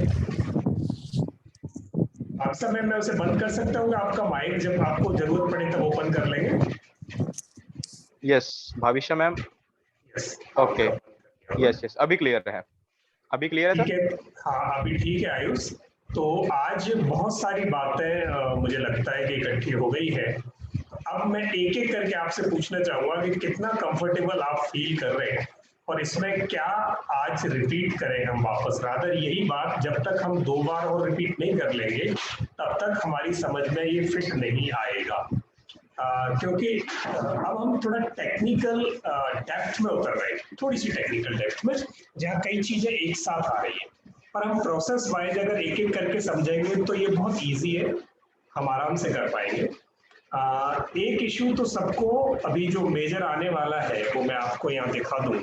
अक्सर मैम मैं उसे बंद कर सकता हूँ, आपका माइक जब आपको जरूरत पड़े तब ओपन कर लेंगे। Yes Bhavisha ma'am, okay, yes yes, अभी क्लियर है, अभी क्लियर है ठीक है। हाँ अभी ठीक है आयुष। तो आज बहुत सारी बातें मुझे लगता है कि इकट्ठी हो गई है। अब मैं एक एक करके आपसे पूछना चाहूंगा कि कितना कंफर्टेबल आप फील कर रहे हैं और इसमें क्या आज रिपीट करें हम वापस। रादर यही बात जब तक हम 2 बार और रिपीट नहीं कर लेंगे तब तक हमारी समझ में ये फिट नहीं आएगा। क्योंकि अब हम थोड़ा टेक्निकल डेप्थ में उतर रहे हैं, थोड़ी सी टेक्निकल डेप्थ में, जहाँ कई चीजें एक साथ आ रही है। पर हम प्रोसेस वाइज अगर एक एक करके समझेंगे तो ये बहुत इजी है, हम आराम से कर पाएंगे। एक इशू तो सबको अभी जो मेजर आने वाला है वो मैं आपको यहाँ दिखा दूँ।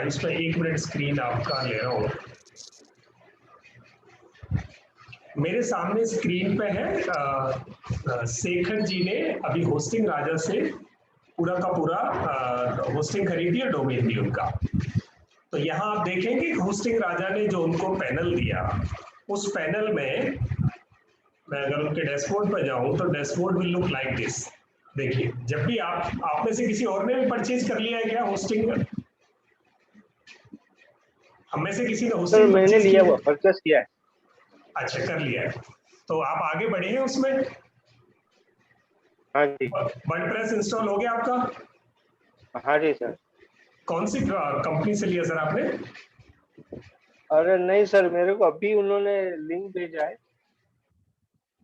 इस पर 1 मिनट स्क्रीन आपका ले रहा हूँ। मेरे सामने स्क्रीन पे है शेखर जी ने अभी होस्टिंग राजा से पूरा का पूरा होस्टिंग खरीदी है, डोमेन भी उनका। तो यहाँ आप देखेंगे होस्टिंग राजा ने जो उनको पैनल दिया, उस पैनल में मैं अगर उनके डैशबोर्ड पर जाऊं तो dashboard will look like this. देखिए, जब भी आप में से किसी और ने भी परचेज कर लिया है क्या होस्टिंग? हम में से किसी ने होस्टिंग मैंने लिया हुआ परचेस किया है। अच्छा, कर लिया है, तो आप आगे बढ़े हैं उसमें? हाँ जी। वर्डप्रेस इंस्टॉल हो गया आपका? हाँ जी सर। कौन सी कंपनी से लिया सर आपने? अरे नहीं सर, मेरे को अभी उन्होंने लिंक भेजा है,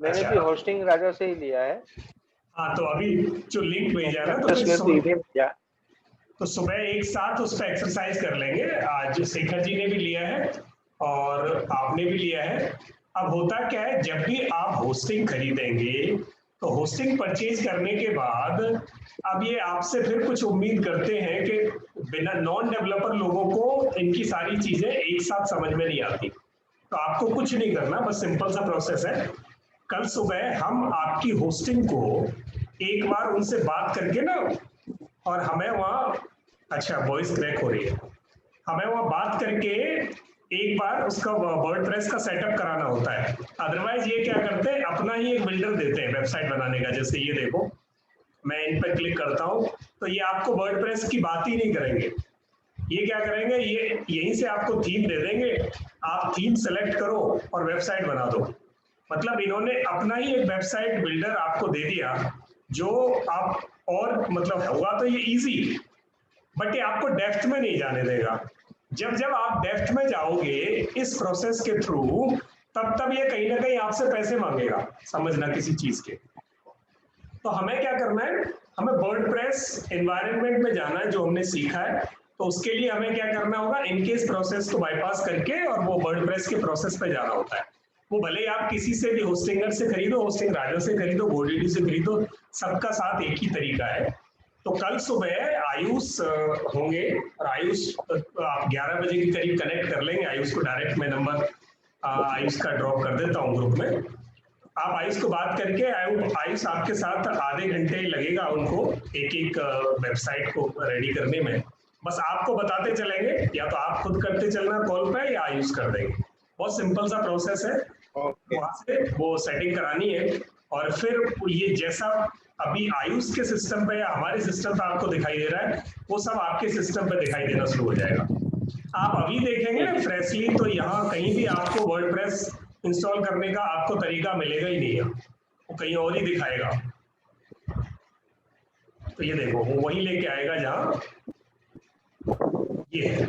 मैंने अच्छा। भी होस्टिंग राजा से ही लिया है। हाँ, तो अभी जो लिंक भेजा है ना, तो सुबह एक साथ उस पर एक्सरसाइज कर लेंगे। आज शेखर जी ने भी लिया है और आपने भी लिया है। अब होता क्या है, जब भी आप होस्टिंग खरीदेंगे तो होस्टिंग परचेज करने के बाद अब ये आपसे फिर कुछ उम्मीद करते हैं कि बिना नॉन डेवलपर लोगों को इनकी सारी चीजें एक साथ समझ में नहीं आती। तो आपको कुछ नहीं करना, बस सिंपल सा प्रोसेस है। कल सुबह हम आपकी होस्टिंग को एक बार उनसे बात करके ना, और हमें वहाँ, अच्छा वॉइस क्रैक हो रही है, हमें वहाँ बात करके एक बार उसका वर्डप्रेस का सेटअप कराना होता है। अदरवाइज ये क्या करते हैं, अपना ही एक बिल्डर देते हैं वेबसाइट बनाने का। जैसे ये देखो, मैं इन पर क्लिक करता हूँ तो ये आपको वर्डप्रेस की बात ही नहीं करेंगे। ये क्या करेंगे, ये यहीं से आपको थीम दे देंगे, आप थीम सेलेक्ट करो और वेबसाइट बना दो। मतलब इन्होंने अपना ही एक वेबसाइट बिल्डर आपको दे दिया, जो आप, और मतलब होगा तो ये इजी, बट ये आपको डेप्थ में नहीं जाने देगा। जब आप डेप्थ में जाओगे इस प्रोसेस के थ्रू, तब ये कहीं ना कहीं आपसे पैसे मांगेगा, समझना किसी चीज के। तो हमें क्या करना है, हमें वर्डप्रेस एनवायरनमेंट में जाना है जो हमने सीखा है। तो उसके लिए हमें क्या करना होगा, इनके इस प्रोसेस को बाईपास करके और वो वर्डप्रेस के प्रोसेस पे जाना होता है। वो भले ही आप किसी से भी, होस्टिंगर से खरीदो, होस्टिंग राजा से खरीदो, GoDaddy से खरीदो, सबका साथ एक ही तरीका है। तो कल सुबह आयुष होंगे और आयुष आप 11 बजे के करीब कनेक्ट कर लेंगे। आयुष को डायरेक्ट मैं नंबर आयुष का ड्रॉप कर देता हूँ ग्रुप में। आप आयुष को बात करके, आयुष आपके साथ आधे घंटे लगेगा उनको एक वेबसाइट को रेडी करने में। बस आपको बताते चलेंगे, या तो आप खुद करते चलना कॉल पे या आयुष कर देंगे। बहुत सिंपल सा प्रोसेस है। वहां से वो सेटिंग करानी है और फिर ये जैसा अभी आयुष के सिस्टम पे या हमारे सिस्टम पे आपको दिखाई दे रहा है, वो सब आपके सिस्टम पे दिखाई देना शुरू हो जाएगा। आप अभी देखेंगे ना फ्रेशली, तो यहाँ कहीं भी आपको वर्डप्रेस इंस्टॉल करने का आपको तरीका मिलेगा ही नहीं है, वो कहीं और ही दिखाएगा। तो ये देखो, वो वहीं लेके आएगा जहाँ ये है।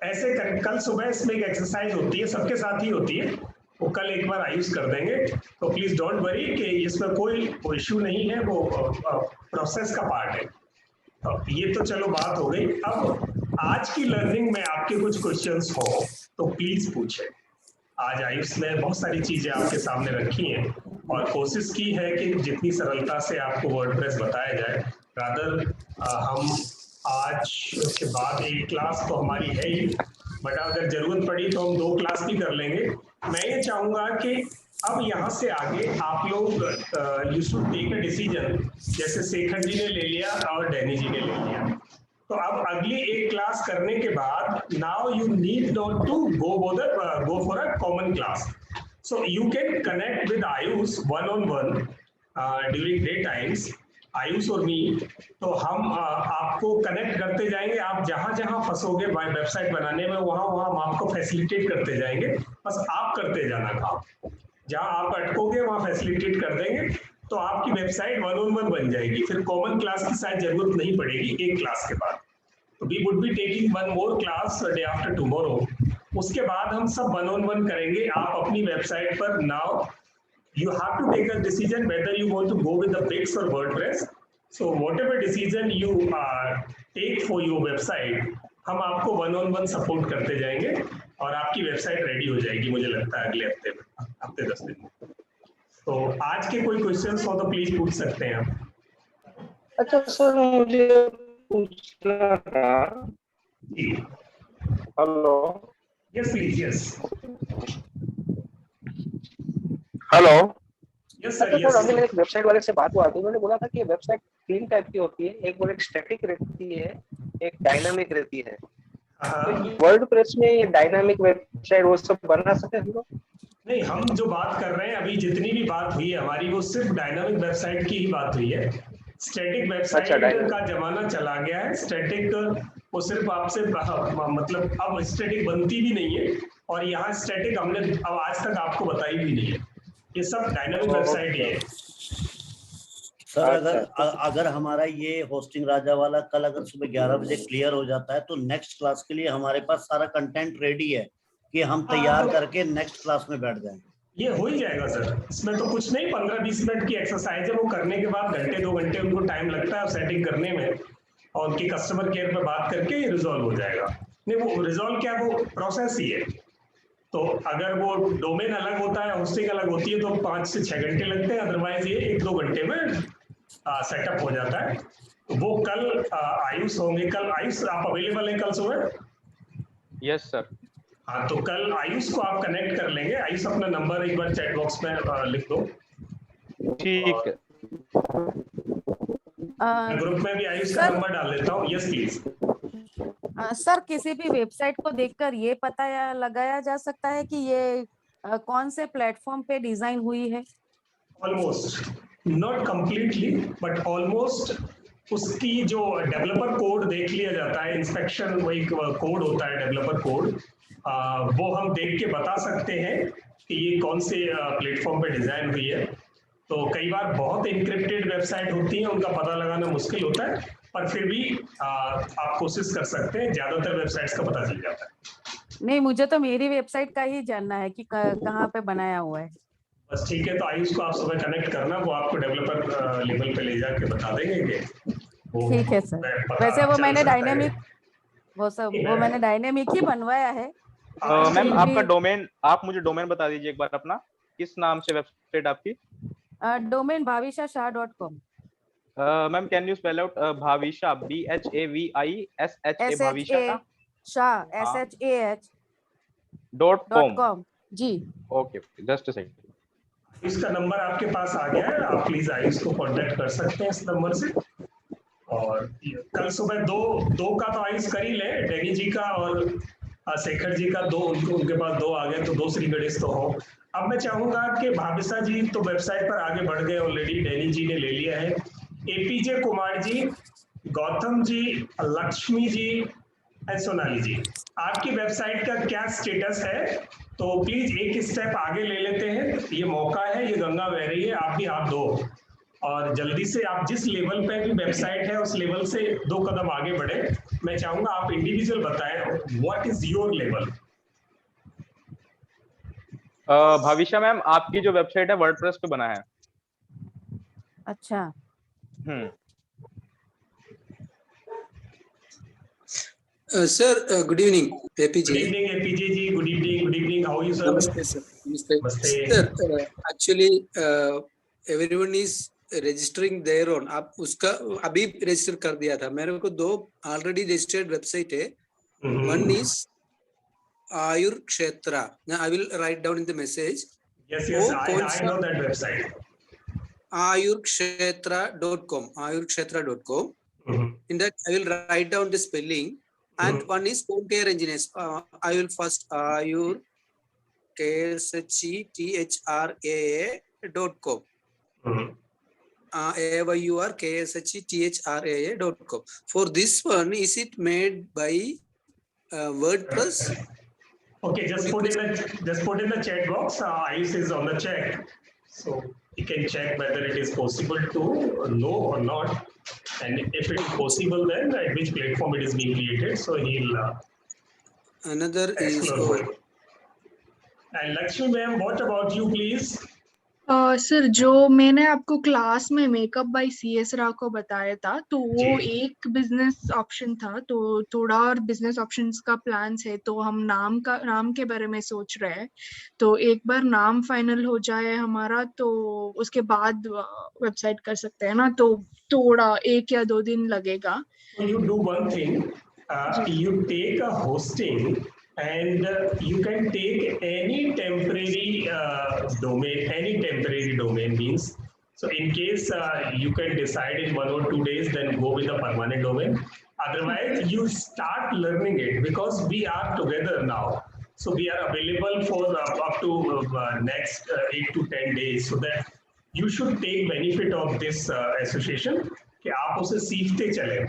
ऐसे कल सुबह इसमें एक एक्सरसाइज होती है, सबके साथ ही होती है, वो कल एक बार आयुष कर देंगे। तो प्लीज डोंट वरी कि इसमें कोई इश्यू नहीं है, वो प्रोसेस का पार्ट है। तो ये तो चलो बात हो गई। अब आज की लर्निंग में आपके कुछ क्वेश्चंस हो तो प्लीज पूछें। आज आयुष ने बहुत सारी चीजें आपके सामने रखी हैं और कोशिश की है कि जितनी सरलता से आपको वर्डप्रेस बताया जाए। रादर हम आज के बाद एक क्लास तो हमारी है ही, बट अगर जरूरत पड़ी तो हम 2 क्लास भी कर लेंगे। मैं ये चाहूंगा कि अब यहाँ से आगे आप लोग you should take a decision, जैसे शेखर जी ने ले लिया और डैनी जी ने ले लिया। तो अब अगली एक क्लास करने के बाद now you need not to go for a common class, so you can connect with Ayush one-on-one during day times, Ayush और मी। तो हम आपको कनेक्ट करते जाएंगे, आप जहां जहां फंसोगे वेबसाइट बनाने में, वहां वहां हम आपको फैसिलिटेट करते जाएंगे। बस आप करते जाना काम, जहां आप अटकोगे वहां फैसिलिटेट कर देंगे। तो आपकी वेबसाइट one-on-one बन जाएगी, फिर कॉमन क्लास की शायद जरूरत नहीं पड़ेगी एक क्लास के बाद। तो we would be taking 1 more class day after tomorrow. उसके बाद हम सब one-on-one करेंगे। आप अपनी वेबसाइट पर now you have to take a decision whether you want to go with the Wix or WordPress. So whatever decision you take for your website, हम आपको one-on-one सपोर्ट करते जाएंगे और आपकी वेबसाइट रेडी हो जाएगी, मुझे लगता है अगले हफ्ते 10 दिन में। तो आज के कोई क्वेश्चंस हो तो प्लीज पूछ सकते हैं आप। अच्छा सर, मुझे पूछना था। जी hello. Yes please. Yes hello. Yes sir. अच्छा सर, अभी मेरे एक वेबसाइट वाले से बात हुआ थी, उन्होंने बोला था कि वेबसाइट 3 टाइप की होती है, एक वो एक स्टैटिक रहती है, एक डायनामिक रहती है। वर्डप्रेस में डायनामिक वेबसाइट वो सब बना सकते हैं हम लोग? नहीं, हम जो बात कर रहे हैं अभी, जितनी भी बात हुई है हमारी, वो सिर्फ डायनामिक वेबसाइट की ही बात हुई है। स्टैटिक वेबसाइट का जमाना चला गया है। स्टैटिक वो सिर्फ आपसे मतलब अब स्टैटिक बनती भी नहीं है, और यहाँ स्टैटिक हमने अब आज तक आपको बताई भी नहीं है। ये सब डायनामिक वेबसाइट ही है। सर अगर हमारा ये होस्टिंग राजा वाला कल अगर सुबह 11 बजे क्लियर हो जाता है तो नेक्स्ट क्लास के लिए हमारे पास सारा कंटेंट रेडी है कि हम तैयार करके नेक्स्ट क्लास में बैठ जाएंगे। ये हो ही जाएगा सर, इसमें तो कुछ नहीं, 15-20 मिनट की एक्सरसाइज है। वो करने के बाद घंटे 2 घंटे उनको टाइम लगता है सेटिंग करने में, और उनकी कस्टमर केयर पे बात करके ये रिजॉल्व हो जाएगा। नहीं, वो रिजॉल्व क्या, वो प्रोसेस ही है। तो अगर वो डोमेन अलग होता है, होस्टिंग अलग होती है, तो 5 से 6 घंटे लगते हैं। अदरवाइज ये 1-2 घंटे में सेटअप हो जाता है। तो वो कल आयुष होंगे। कल आयुष आप अवेलेबल है कल सुबह? Yes sir. हाँ, तो कल आयुष को आप कनेक्ट कर लेंगे। आयुष अपना नंबर एक बार चैट बॉक्स में लिख दो। ठीक है। ग्रुप में भी आयुष का नंबर डाल देता हूँ। Yes please. सर, किसी भी वेबसाइट को देखकर ये पता लगाया जा सकता है कि ये कौन से प्लेटफॉर्म पे डिजाइन हुई है? Almost, not completely but almost. उसकी जो डेवलपर कोड देख लिया जाता है, इंस्पेक्शन वही कोड होता है डेवलपर कोड, वो हम देख के बता सकते हैं कि ये कौन से प्लेटफॉर्म पे डिजाइन हुई है। तो कई बार बहुत इंक्रिप्टेड वेबसाइट होती है, उनका पता लगाना मुश्किल होता है, पर फिर भी आप कोशिश कर सकते हैं। ज्यादातर वेबसाइट्स का पता चल जाता है। नहीं, मुझे तो मेरी वेबसाइट का ही जानना है कि कहाँ पे बनाया हुआ है। बस ठीक है, तो आयुष को आप सुबह कनेक्ट करना, वो आपको डेवलपर लेवल पे ले जाके बता देंगे कि ठीक है सर। वैसे वो मैंने डायनेमिक ही बनवाया है। मैम आपका डोमेन, आप मुझे डोमेन बता दीजिए एक बार अपना, किस नाम से वेबसाइट आपकी? Domain bhavishashah.com। Ma'am can you spell out Bhavisha, BHAVISHA Bhavisha Shah .com ji. Okay, just a second. इसका नंबर आपके पास आ गया है, आप प्लीज आयुष को कांटेक्ट कर सकते हैं इस नंबर से। और कल सुबह दो का तो आयुष कर ही ले, डेनी जी का और शेखर जी का, दो उनके पास 2 आ गए, तो 2 श्री गणेश तो हो। अब मैं चाहूंगा कि भाविशा जी तो वेबसाइट पर आगे बढ़ गए ऑलरेडी, डेनी जी ने ले लिया है। APJ कुमार जी, गौतम जी, लक्ष्मी जी एंड सोनाली जी, आपकी वेबसाइट का क्या स्टेटस है? तो प्लीज एक स्टेप आगे ले लेते हैं, ये मौका है, ये गंगा बह रही है, आप भी हाथ दो, और जल्दी से आप जिस लेवल पे भी वेबसाइट है उस लेवल से 2 कदम आगे बढ़े। मैं चाहूंगा आप इंडिविजुअल बताएं, what is your level? Bhavisha ma'am, आपकी जो वेबसाइट है वर्डप्रेस पे बना है। अच्छा। Sir, good evening, APJ. Good evening, APJ ji. Good evening. Good evening. How are you, sir? Namaste, sir. Namaste. Sir, actually, everyone is registering their own. आप उसका अभी register कर दिया था। मेरे को 2 already registered website है। One is Ayur Kshetra. Now I will write down in the message. Yes, I know that website. ayurkshetra.com. ayurkshetra.com. In that I will write down the spelling. And one is home care engineers. I will first ayurkshetra.com. ayurkshetra.com. For this one, is it made by WordPress? Okay, just put in the chat box. Ayush is on the chat, so he can check whether it is possible to know or not. And if it is possible, then at which platform it is being created. So he'll another is and Lakshmi ma'am, what about you, please? Sir, जो मैंने आपको class में makeup bye CS Rao को बताया था, तो वो एक बिजनेस ऑप्शन था। तो थोड़ा और बिजनेस ऑप्शंस का प्लान्स है, तो हम नाम के बारे में सोच रहे हैं। तो एक बार नाम फाइनल हो जाए हमारा, तो उसके बाद वेबसाइट कर सकते हैं ना। तो थोड़ा 1 या 2 दिन लगेगा। You do one thing, you take a hosting and you can take any temporary domain means. So in case you can decide in 1 or 2 days, then go with a permanent domain. Otherwise, you start learning it because we are together now. So we are available for up to next 8 to 10 days. So that you should take benefit of this association कि आप उसे सीखते चले.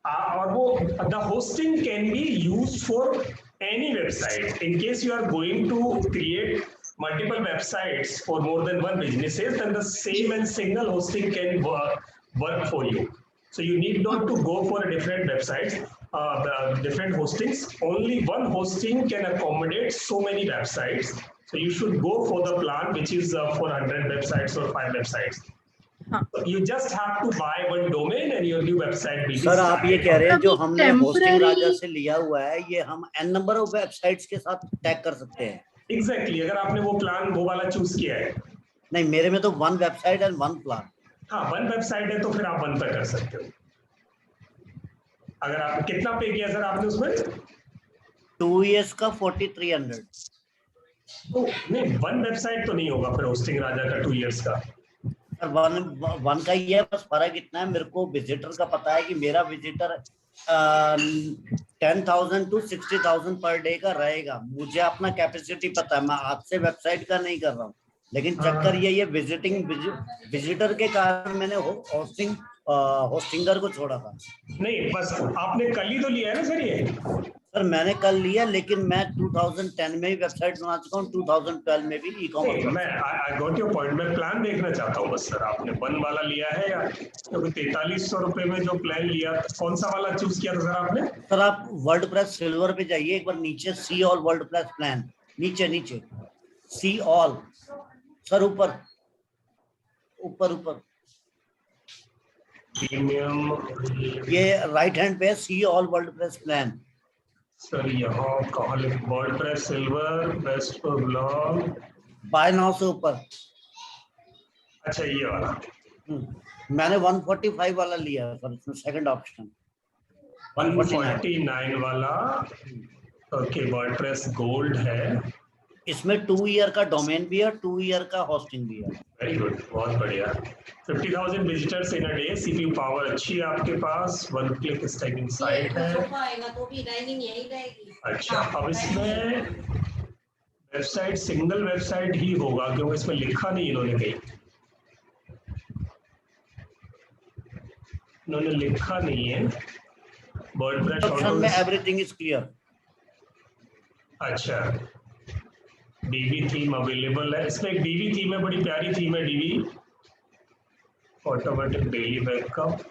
और वो the hosting can be used for any website. In case you are going to create multiple websites for more than one businesses, then the same and single hosting can work for you. So you need not to go for a different websites, the different hostings. Only one hosting can accommodate so many websites. So you should go for the plan which is for 100 websites or 5 websites. So you just have to buy one domain and your new website will be sir आप ये कह रहे हैं जो हमने hosting temporary- राजा से लिया हुआ है ये हम n नंबर ऑफ वेबसाइट्स के साथ टैग कर सकते हैं? Exactly, अगर आपने वो प्लान वो वाला चूज किया है. नहीं, मेरे में तो 1 वेबसाइट एंड 1 प्लान. हाँ, 1 वेबसाइट है तो फिर आप 1 पर कर सकते हो. अगर आप कितना पे किया सर आपने उसमें? 2 years का 4300. तो नहीं, 1 वेबसाइट तो नहीं होगा फिर होस्टिंग राजा का 2 इयर्स का. सर 1 का ही है, बस फर्क इतना है मेरे को विजिटर का पता है कि मेरा विजिटर 10,000 to 60,000 पर डे का रहेगा. मुझे अपना कैपेसिटी पता है, मैं आज से वेबसाइट का नहीं कर रहा हूँ. लेकिन चक्कर ये विजिटर के कारण मैंने होस्टिंगर को छोड़ा था. नहीं, बस आपने कल ही तो लिया है ना सर ये? सर मैंने कल लिया, लेकिन मैं 2010 में ही वेबसाइट बना चुका हूँ, 2012 में भी ई-कॉमर्स. मैं आई गॉट योर पॉइंट. मैं प्लान देखना चाहता हूँ बस सर, आपने 1 वाला लिया है या क्योंकि 4300 रुपए में जो प्लान लिया, कौन सा वाला चूज किया था सर आपने? सर आप वर्डप्रेस सिल्वर पे जाइए एक बार, नीचे सी ऑल वर्डप्रेस प्लान, नीचे सी ऑल. सर ऊपर प्रीमियम ये राइट हैंड पे see all WordPress plan. Sir यहाँ कहाँ लिखा? WordPress silver best for blog. Buy now से ऊपर. अच्छा ये वाला. मैंने 145 वाला लिया सर, इसमें सेकंड ऑप्शन 149 वाला. ओके, वर्डप्रेस गोल्ड है. इसमें 2 ईयर का डोमेन भी है, 2 ईयर का होस्टिंग भी है. वेरी गुड, बहुत बढ़िया. 50,000 visitors in a day. CPU power अच्छी है आपके पास. 1 क्लिक स्टैकिंग साइट है. अच्छा, अब इसमें वेबसाइट सिंगल वेबसाइट ही होगा क्योंकि इसमें लिखा नहीं इन्होंने कहीं. इन्होंने लिखा नहीं है. वर्डप्रेस ऑप्शन में एवरीथिंग इज क्लियर. अच्छा, डीवी थीम अवेलेबल है. इसमें एक डीवी थीम है, बड़ी प्यारी थीम है डीवी. Automatic daily backup.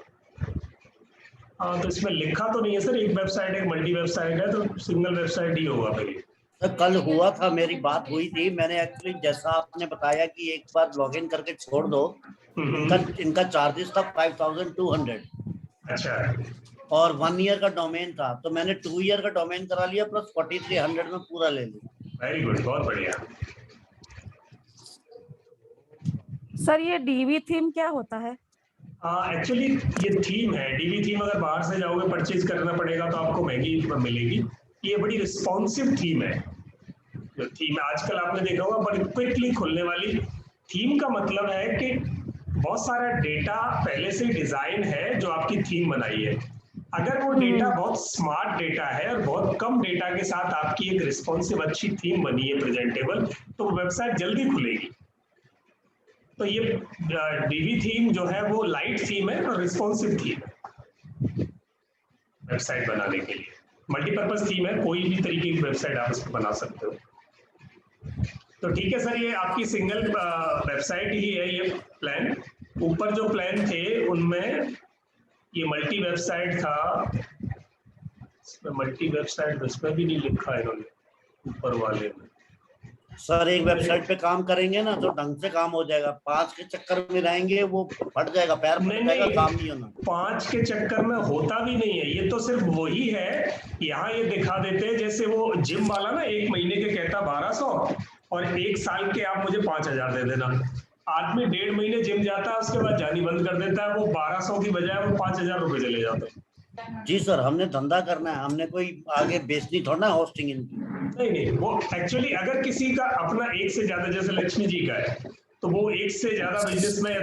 हाँ, तो इसमें लिखा तो नहीं है सर. एक वेबसाइट है, मल्टी वेबसाइट है, तो सिंगल वेबसाइट ही होगा फिर. सर कल हुआ था, मेरी बात हुई थी. मैंने एक्चुअली जैसा आपने बताया कि एक बार लॉगिन करके छोड़ दो, इनका चार्जेस था 5200. अच्छा, और 1 ईयर का डोमेन था, तो मैंने 2 ईयर का डोमेन करा लिया प्लस 4300 में पूरा ले लिया. वेरी गुड, बहुत बढ़िया. सर ये डीवी थीम क्या होता है? एक्चुअली ये थीम है. डीवी थीम अगर बाहर से जाओगे परचेज करना पड़ेगा तो आपको महंगी मिलेगी. ये बड़ी रिस्पॉन्सिव थीम है. जो थीम आजकल आपने देखा होगा बड़ी क्विकली खुलने वाली. थीम का मतलब है कि बहुत सारा डेटा पहले से डिजाइन है जो आपकी थीम बनाई है. अगर वो डेटा बहुत स्मार्ट डेटा है और बहुत कम डेटा के साथ आपकी एक रिस्पॉन्सिव अच्छी थीम बनी है प्रेजेंटेबल, तो वेबसाइट जल्दी खुलेगी. तो ये डीवी थीम जो है वो लाइट थीम है और रिस्पॉन्सिव थीम है वेबसाइट बनाने के लिए. मल्टीपर्पज थीम है, कोई भी तरीके की वेबसाइट आप इसको बना सकते हो. तो ठीक है सर, ये आपकी सिंगल वेबसाइट ही है ये प्लान. ऊपर जो प्लान थे उनमें ये मल्टी वेबसाइट था. इसमें मल्टी वेबसाइट इसमें भी नहीं लिखा है इन्होंने ऊपर वाले में. सर एक वेबसाइट पे काम करेंगे ना तो ढंग से काम हो जाएगा. 5 के चक्कर में रहेंगे वो फट जाएगा, पैर फट जाएगा, काम नहीं होना. 5 के चक्कर में होता भी नहीं है. ये तो सिर्फ वही है. यहाँ ये दिखा देते हैं जैसे वो जिम वाला ना 1 महीने के कहता 1200 और 1 साल के आप मुझे 5000 दे देना. आदमी 1.5 महीने जिम जाता है, उसके बाद जानी बंद कर देता है. वो 1200 की बजाय वो 5000 रुपए चले जाते हैं. जी सर, हमने धंधा करना है, हमने कोई आगे बेचनी थोड़ा ना होस्टिंग इनकी. नहीं, वो एक्चुअली अगर किसी का अपना एक से ज्यादा, जैसे लक्ष्मी जी का है, तो वो एक से ज्यादा बिजनेस में या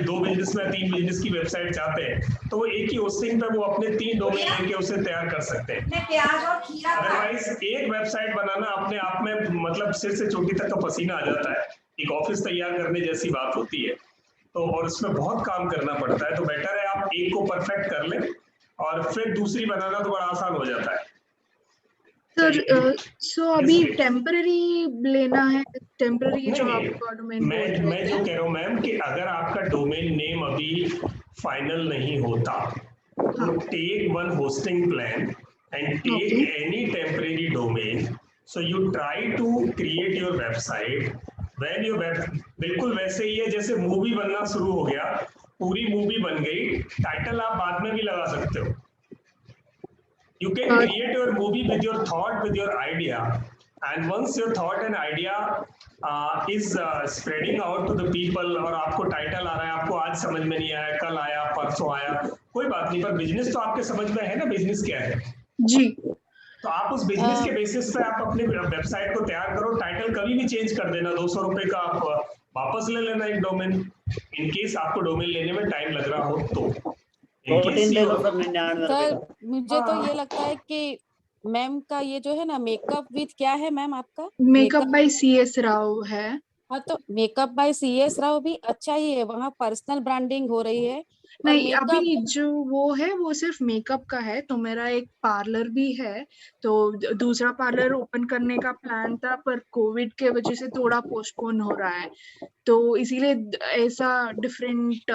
दो बिजनेस में 3 बिजनेस की वेबसाइट चाहते हैं तो वो एक ही होस्टिंग पे वो अपने 3 डोमेन लेके उसे तैयार कर सकते हैं। अदरवाइज एक वेबसाइट बनाना अपने आप में मतलब सिर से चोटी तक का पसीना आ जाता है, एक ऑफिस तैयार करने जैसी बात होती है। तो और उसमें बहुत काम करना पड़ता है, तो बेटर है आप एक को परफेक्ट कर लें और फिर दूसरी बनाना तो बड़ा आसान हो जाता है। सर सो अभी टेम्पररी लेना है, टेम्पररी जो नहीं, आपका डोमेन मैं जो कह रहा हूँ मैम कि अगर आपका डोमेन नेम अभी फाइनल नहीं होता तो take one hosting plan and take any temporary domain, so you try to create your website when your बिल्कुल वैसे ही है जैसे मूवी बनना शुरू हो गया, पूरी मूवी बन गई, टाइटल आप बाद में भी लगा सकते हो। You can create your movie with your thought, with your idea, and once your thought and idea is spreading out to the people और आपको टाइटल आ रहा है, आपको आज समझ में नहीं आया, कल आया, परसों आया, कोई बात नहीं, पर बिजनेस तो आपके समझ में है ना, बिजनेस क्या है जी। तो आप उस बिजनेस के बेसिस पे आप अपनी वेबसाइट को तैयार करो, टाइटल कभी भी चेंज कर देना, 200 रुपए का आप वापस ले लेना एक डोमेन, इन केस आपको डोमेन लेने में टाइम लग रहा हो तो। सर मुझे तो ये लगता है कि मैम का ये जो है ना मेकअप विथ क्या है मैम आपका? मेकअप बाय CS राव है। हाँ तो मेकअप बाय CS राव भी अच्छा ही है, वहाँ पर्सनल ब्रांडिंग हो रही है। नहीं अभी जो वो है वो सिर्फ मेकअप का है, तो मेरा एक पार्लर भी है, तो दूसरा पार्लर ओपन करने का प्लान था पर कोविड के वजह से थोड़ा पोस्टपोन हो रहा है, तो इसीलिए ऐसा डिफरेंट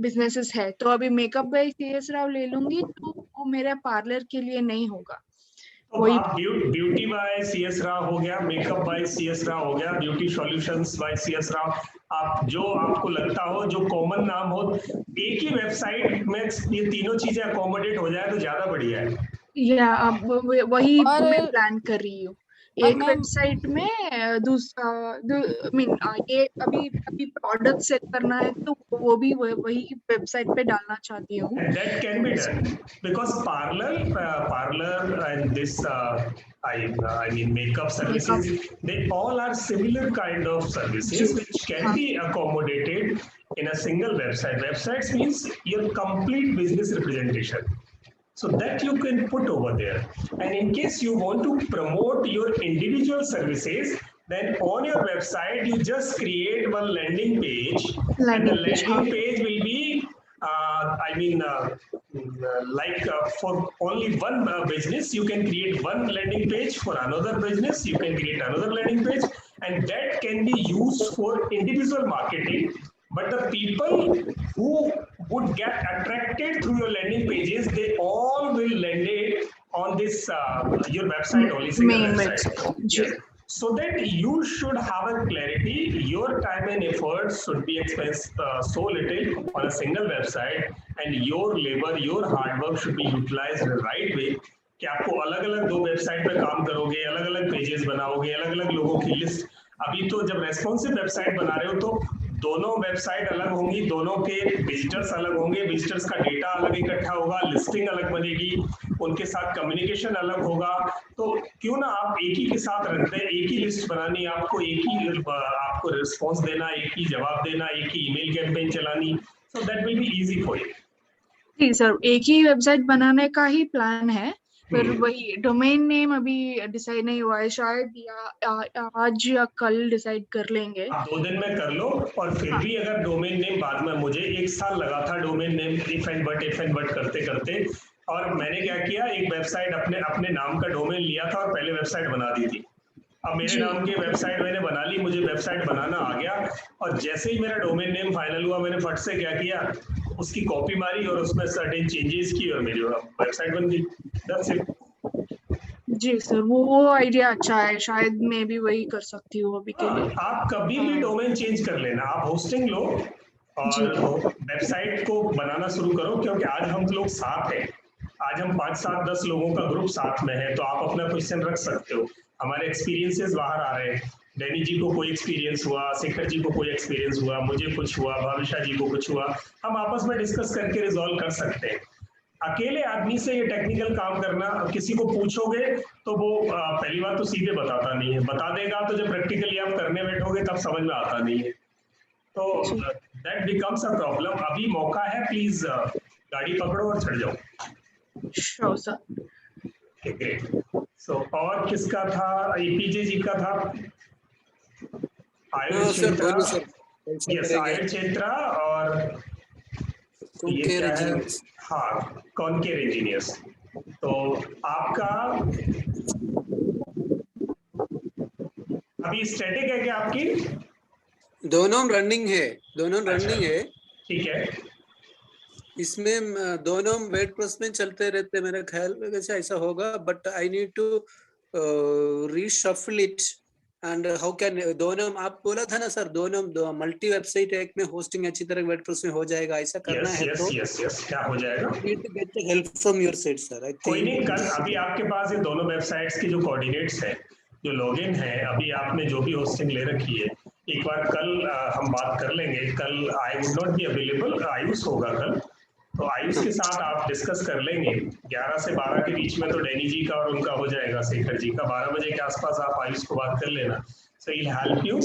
बिजनेसेस है। तो अभी मेकअप बाय CS राव ले लूंगी तो वो मेरे पार्लर के लिए नहीं होगा। तो आप ब्यूटी बाय CS राव हो गया, मेकअप बाय CS राव हो गया, beauty solutions by CS Rao, आप जो आपको लगता हो जो कॉमन नाम हो, एक ही वेबसाइट में ये तीनों चीजें अकोमोडेट हो जाए तो ज्यादा बढ़िया है। या अब वही मैं प्लान कर रही हूँ, एक वेबसाइट में दूसरा ये अभी प्रोडक्ट सेट करना है तो वो भी वही वेबसाइट पे डालना चाहती हूँ। That can be done because parlor and this I mean makeup services, they all are similar kind of services which can be accommodated in a single website. Websites means your complete business representation. So that you can put over there, and in case you want to promote your individual services, then on your website you just create one landing page, and the landing page will be for only one business you can create one landing page, for another business you can create another landing page, and that can be used for individual marketing. But the people who would get attracted through your landing pages, they all will land it on this your website only, single website. Yes. So that you should have a clarity, your time and effort should be expensed so little on a single website, and your labor, your hard work should be utilized in the right way. कि आपको अलग-अलग दो website पे काम करोगे, अलग-अलग pages बनाओगे, अलग-अलग लोगों की लिस्ट, अभी तो जब रेस्पॉन्सिव वेबसाइट बना रहे हो तो दोनों वेबसाइट अलग होंगी, दोनों के विजिटर्स अलग होंगे, विजिटर्स का डेटा अलग इकट्ठा होगा, लिस्टिंग अलग बनेगी, उनके साथ कम्युनिकेशन अलग होगा, तो क्यों ना आप एक ही के साथ रखते हैं, एक ही लिस्ट बनानी, आपको एक ही आपको रिस्पॉन्स देना, एक ही जवाब देना, एक ही ईमेल कैंपेन चलानी, so that will be easy for you. जी सर, एक ही वेबसाइट बनाने का ही प्लान है, पर वही डोमेन नेम अभी डिसाइड नहीं हुआ है, शायद आज या कल डिसाइड कर लेंगे। 2 दिन में कर लो, और फिर भी अगर डोमेन नेम बाद में, मुझे 1 साल लगा था domain name if and but करते करते, और मैंने क्या किया, एक वेबसाइट अपने नाम का डोमेन लिया था और पहले वेबसाइट बना दी थी। अब मेरे नाम की वेबसाइट मैंने बना ली, मुझे वेबसाइट बनाना आ गया, और जैसे ही मेरा डोमेन नेम फाइनल हुआ, मैंने फट से क्या किया, उसकी कॉपी मारी और उसमें सर्टेन चेंजेस की और मेरी वेबसाइट बन गई। That's it. जी सर, वो आइडिया अच्छा है, शायद मैं भी वही कर सकती हूँ अभी के लिए। आप कभी भी डोमेन चेंज कर लेना, आप होस्टिंग लो और वेबसाइट को बनाना शुरू करो, क्योंकि आज हम लोग साथ हैं, आज हम 5, 7, 10 लोगों का ग्रुप साथ में है, तो आप अपना क्वेश्चन रख सकते हो। हमारे एक्सपीरियंसेस बाहर आ रहे हैं, डैनी जी को कोई एक्सपीरियंस हुआ, शेखर जी को कोई एक्सपीरियंस हुआ, मुझे कुछ हुआ, भाविशा जी को कुछ हुआ, हम आपस में डिस्कस करके रिजॉल्व कर सकते हैं। अकेले आदमी से ये टेक्निकल काम करना, किसी को पूछोगे तो वो पहली बात तो सीधे बताता नहीं है, बता देगा तो जब प्रैक्टिकली आप करने बैठोगे तब समझ में आता नहीं है, तो दैट बिकम्स अ प्रॉब्लम। अभी मौका है, प्लीज गाड़ी पकड़ो और चढ़ जाओ। Sure sir. ग्रेट। सो और किसका था? एपीजे जी का था। आयुष क्षेत्रा, यस आयुष क्षेत्रा और ये क्या है? हाँ, कॉनकेर इंजीनियर्स। तो आपका अभी स्टैटिक है क्या आपकी? दोनों रनिंग है, दोनों रनिंग है। ठीक है, इसमें दोनों वर्डप्रेस में चलते रहते, मेरा ख्याल वैसे ऐसा होगा, but I need to reshuffle it and how can दोनों, आप बोला था ना सर, दोनों मल्टी वेबसाइट एक में होस्टिंग अच्छी तरह वर्डप्रेस में हो जाएगा, ऐसा करना है तो यस क्या हो जाएगा? Need to get the help from your side sir. I कोई नहीं, थिंक कल अभी आपके पास ये दोनों वेबसाइट्स के जो कोऑर्डिनेट्स हैं, जो लॉगिन है, अभी आपने जो भी होस्टिंग ले रखी है, एक बार कल हम बात कर लेंगे। कल I would not be available, Ayush होगा कल, तो आयुष के साथ आप डिस्कस कर लेंगे। 11 से 12 के बीच में तो डैनी जी का और उनका हो जाएगा, शेखर जी का। 12 बजे के आसपास आप आयुष को बात कर लेना। So he help you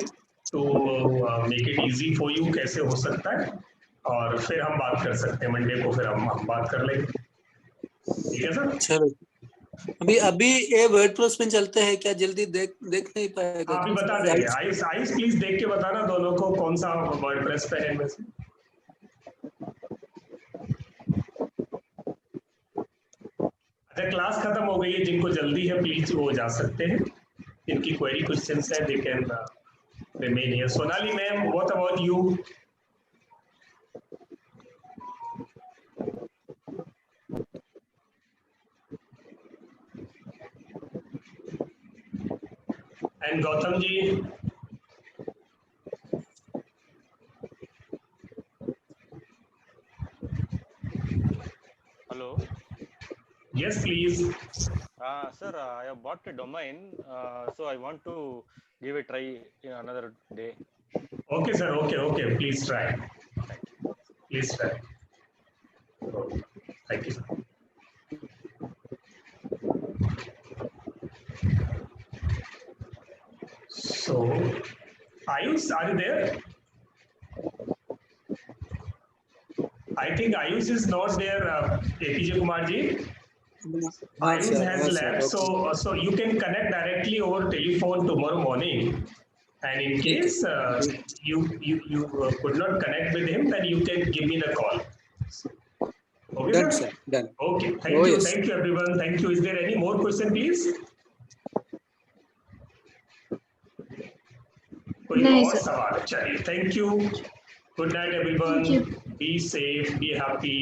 to make it easy for you, कैसे हो सकता है, और फिर हम बात कर सकते हैं मंडे को, फिर हम बात कर लेंगे। ठीक है सर? चलो, अभी ये वर्डप्रेस में चलते हैं क्या? जल्दी देख नहीं पाएगा? अभी बता देंगे। आयुष प्लीज देख के बताना दोनों को कौन सा वर्डप्रेस पे है इनमें से। अच्छा, क्लास खत्म हो गई है, जिनको जल्दी है प्लीज वो जा सकते हैं। जिनकी क्वेरी क्वेश्चंस है they can remain here. Sonali ma'am, what about you? And Gautam ji? Hello. Yes, please. Sir, I have bought a domain, so I want to give a try in another day. Okay, sir. Okay. Please try. Please try. Thank you, sir. So, Ayush, are you there? I think Ayush is not there, APJ Kumar ji. Ayush has left, so you can connect directly over telephone tomorrow morning. And in case you could not connect with him, then you can give me the call. Okay, done, sir. Done. Okay, thank you. Yes. Thank you, everyone. Thank you. Is there any more question, please? कोई और सवाल? चलिए, thank you. Good night, everyone. Be safe, be happy.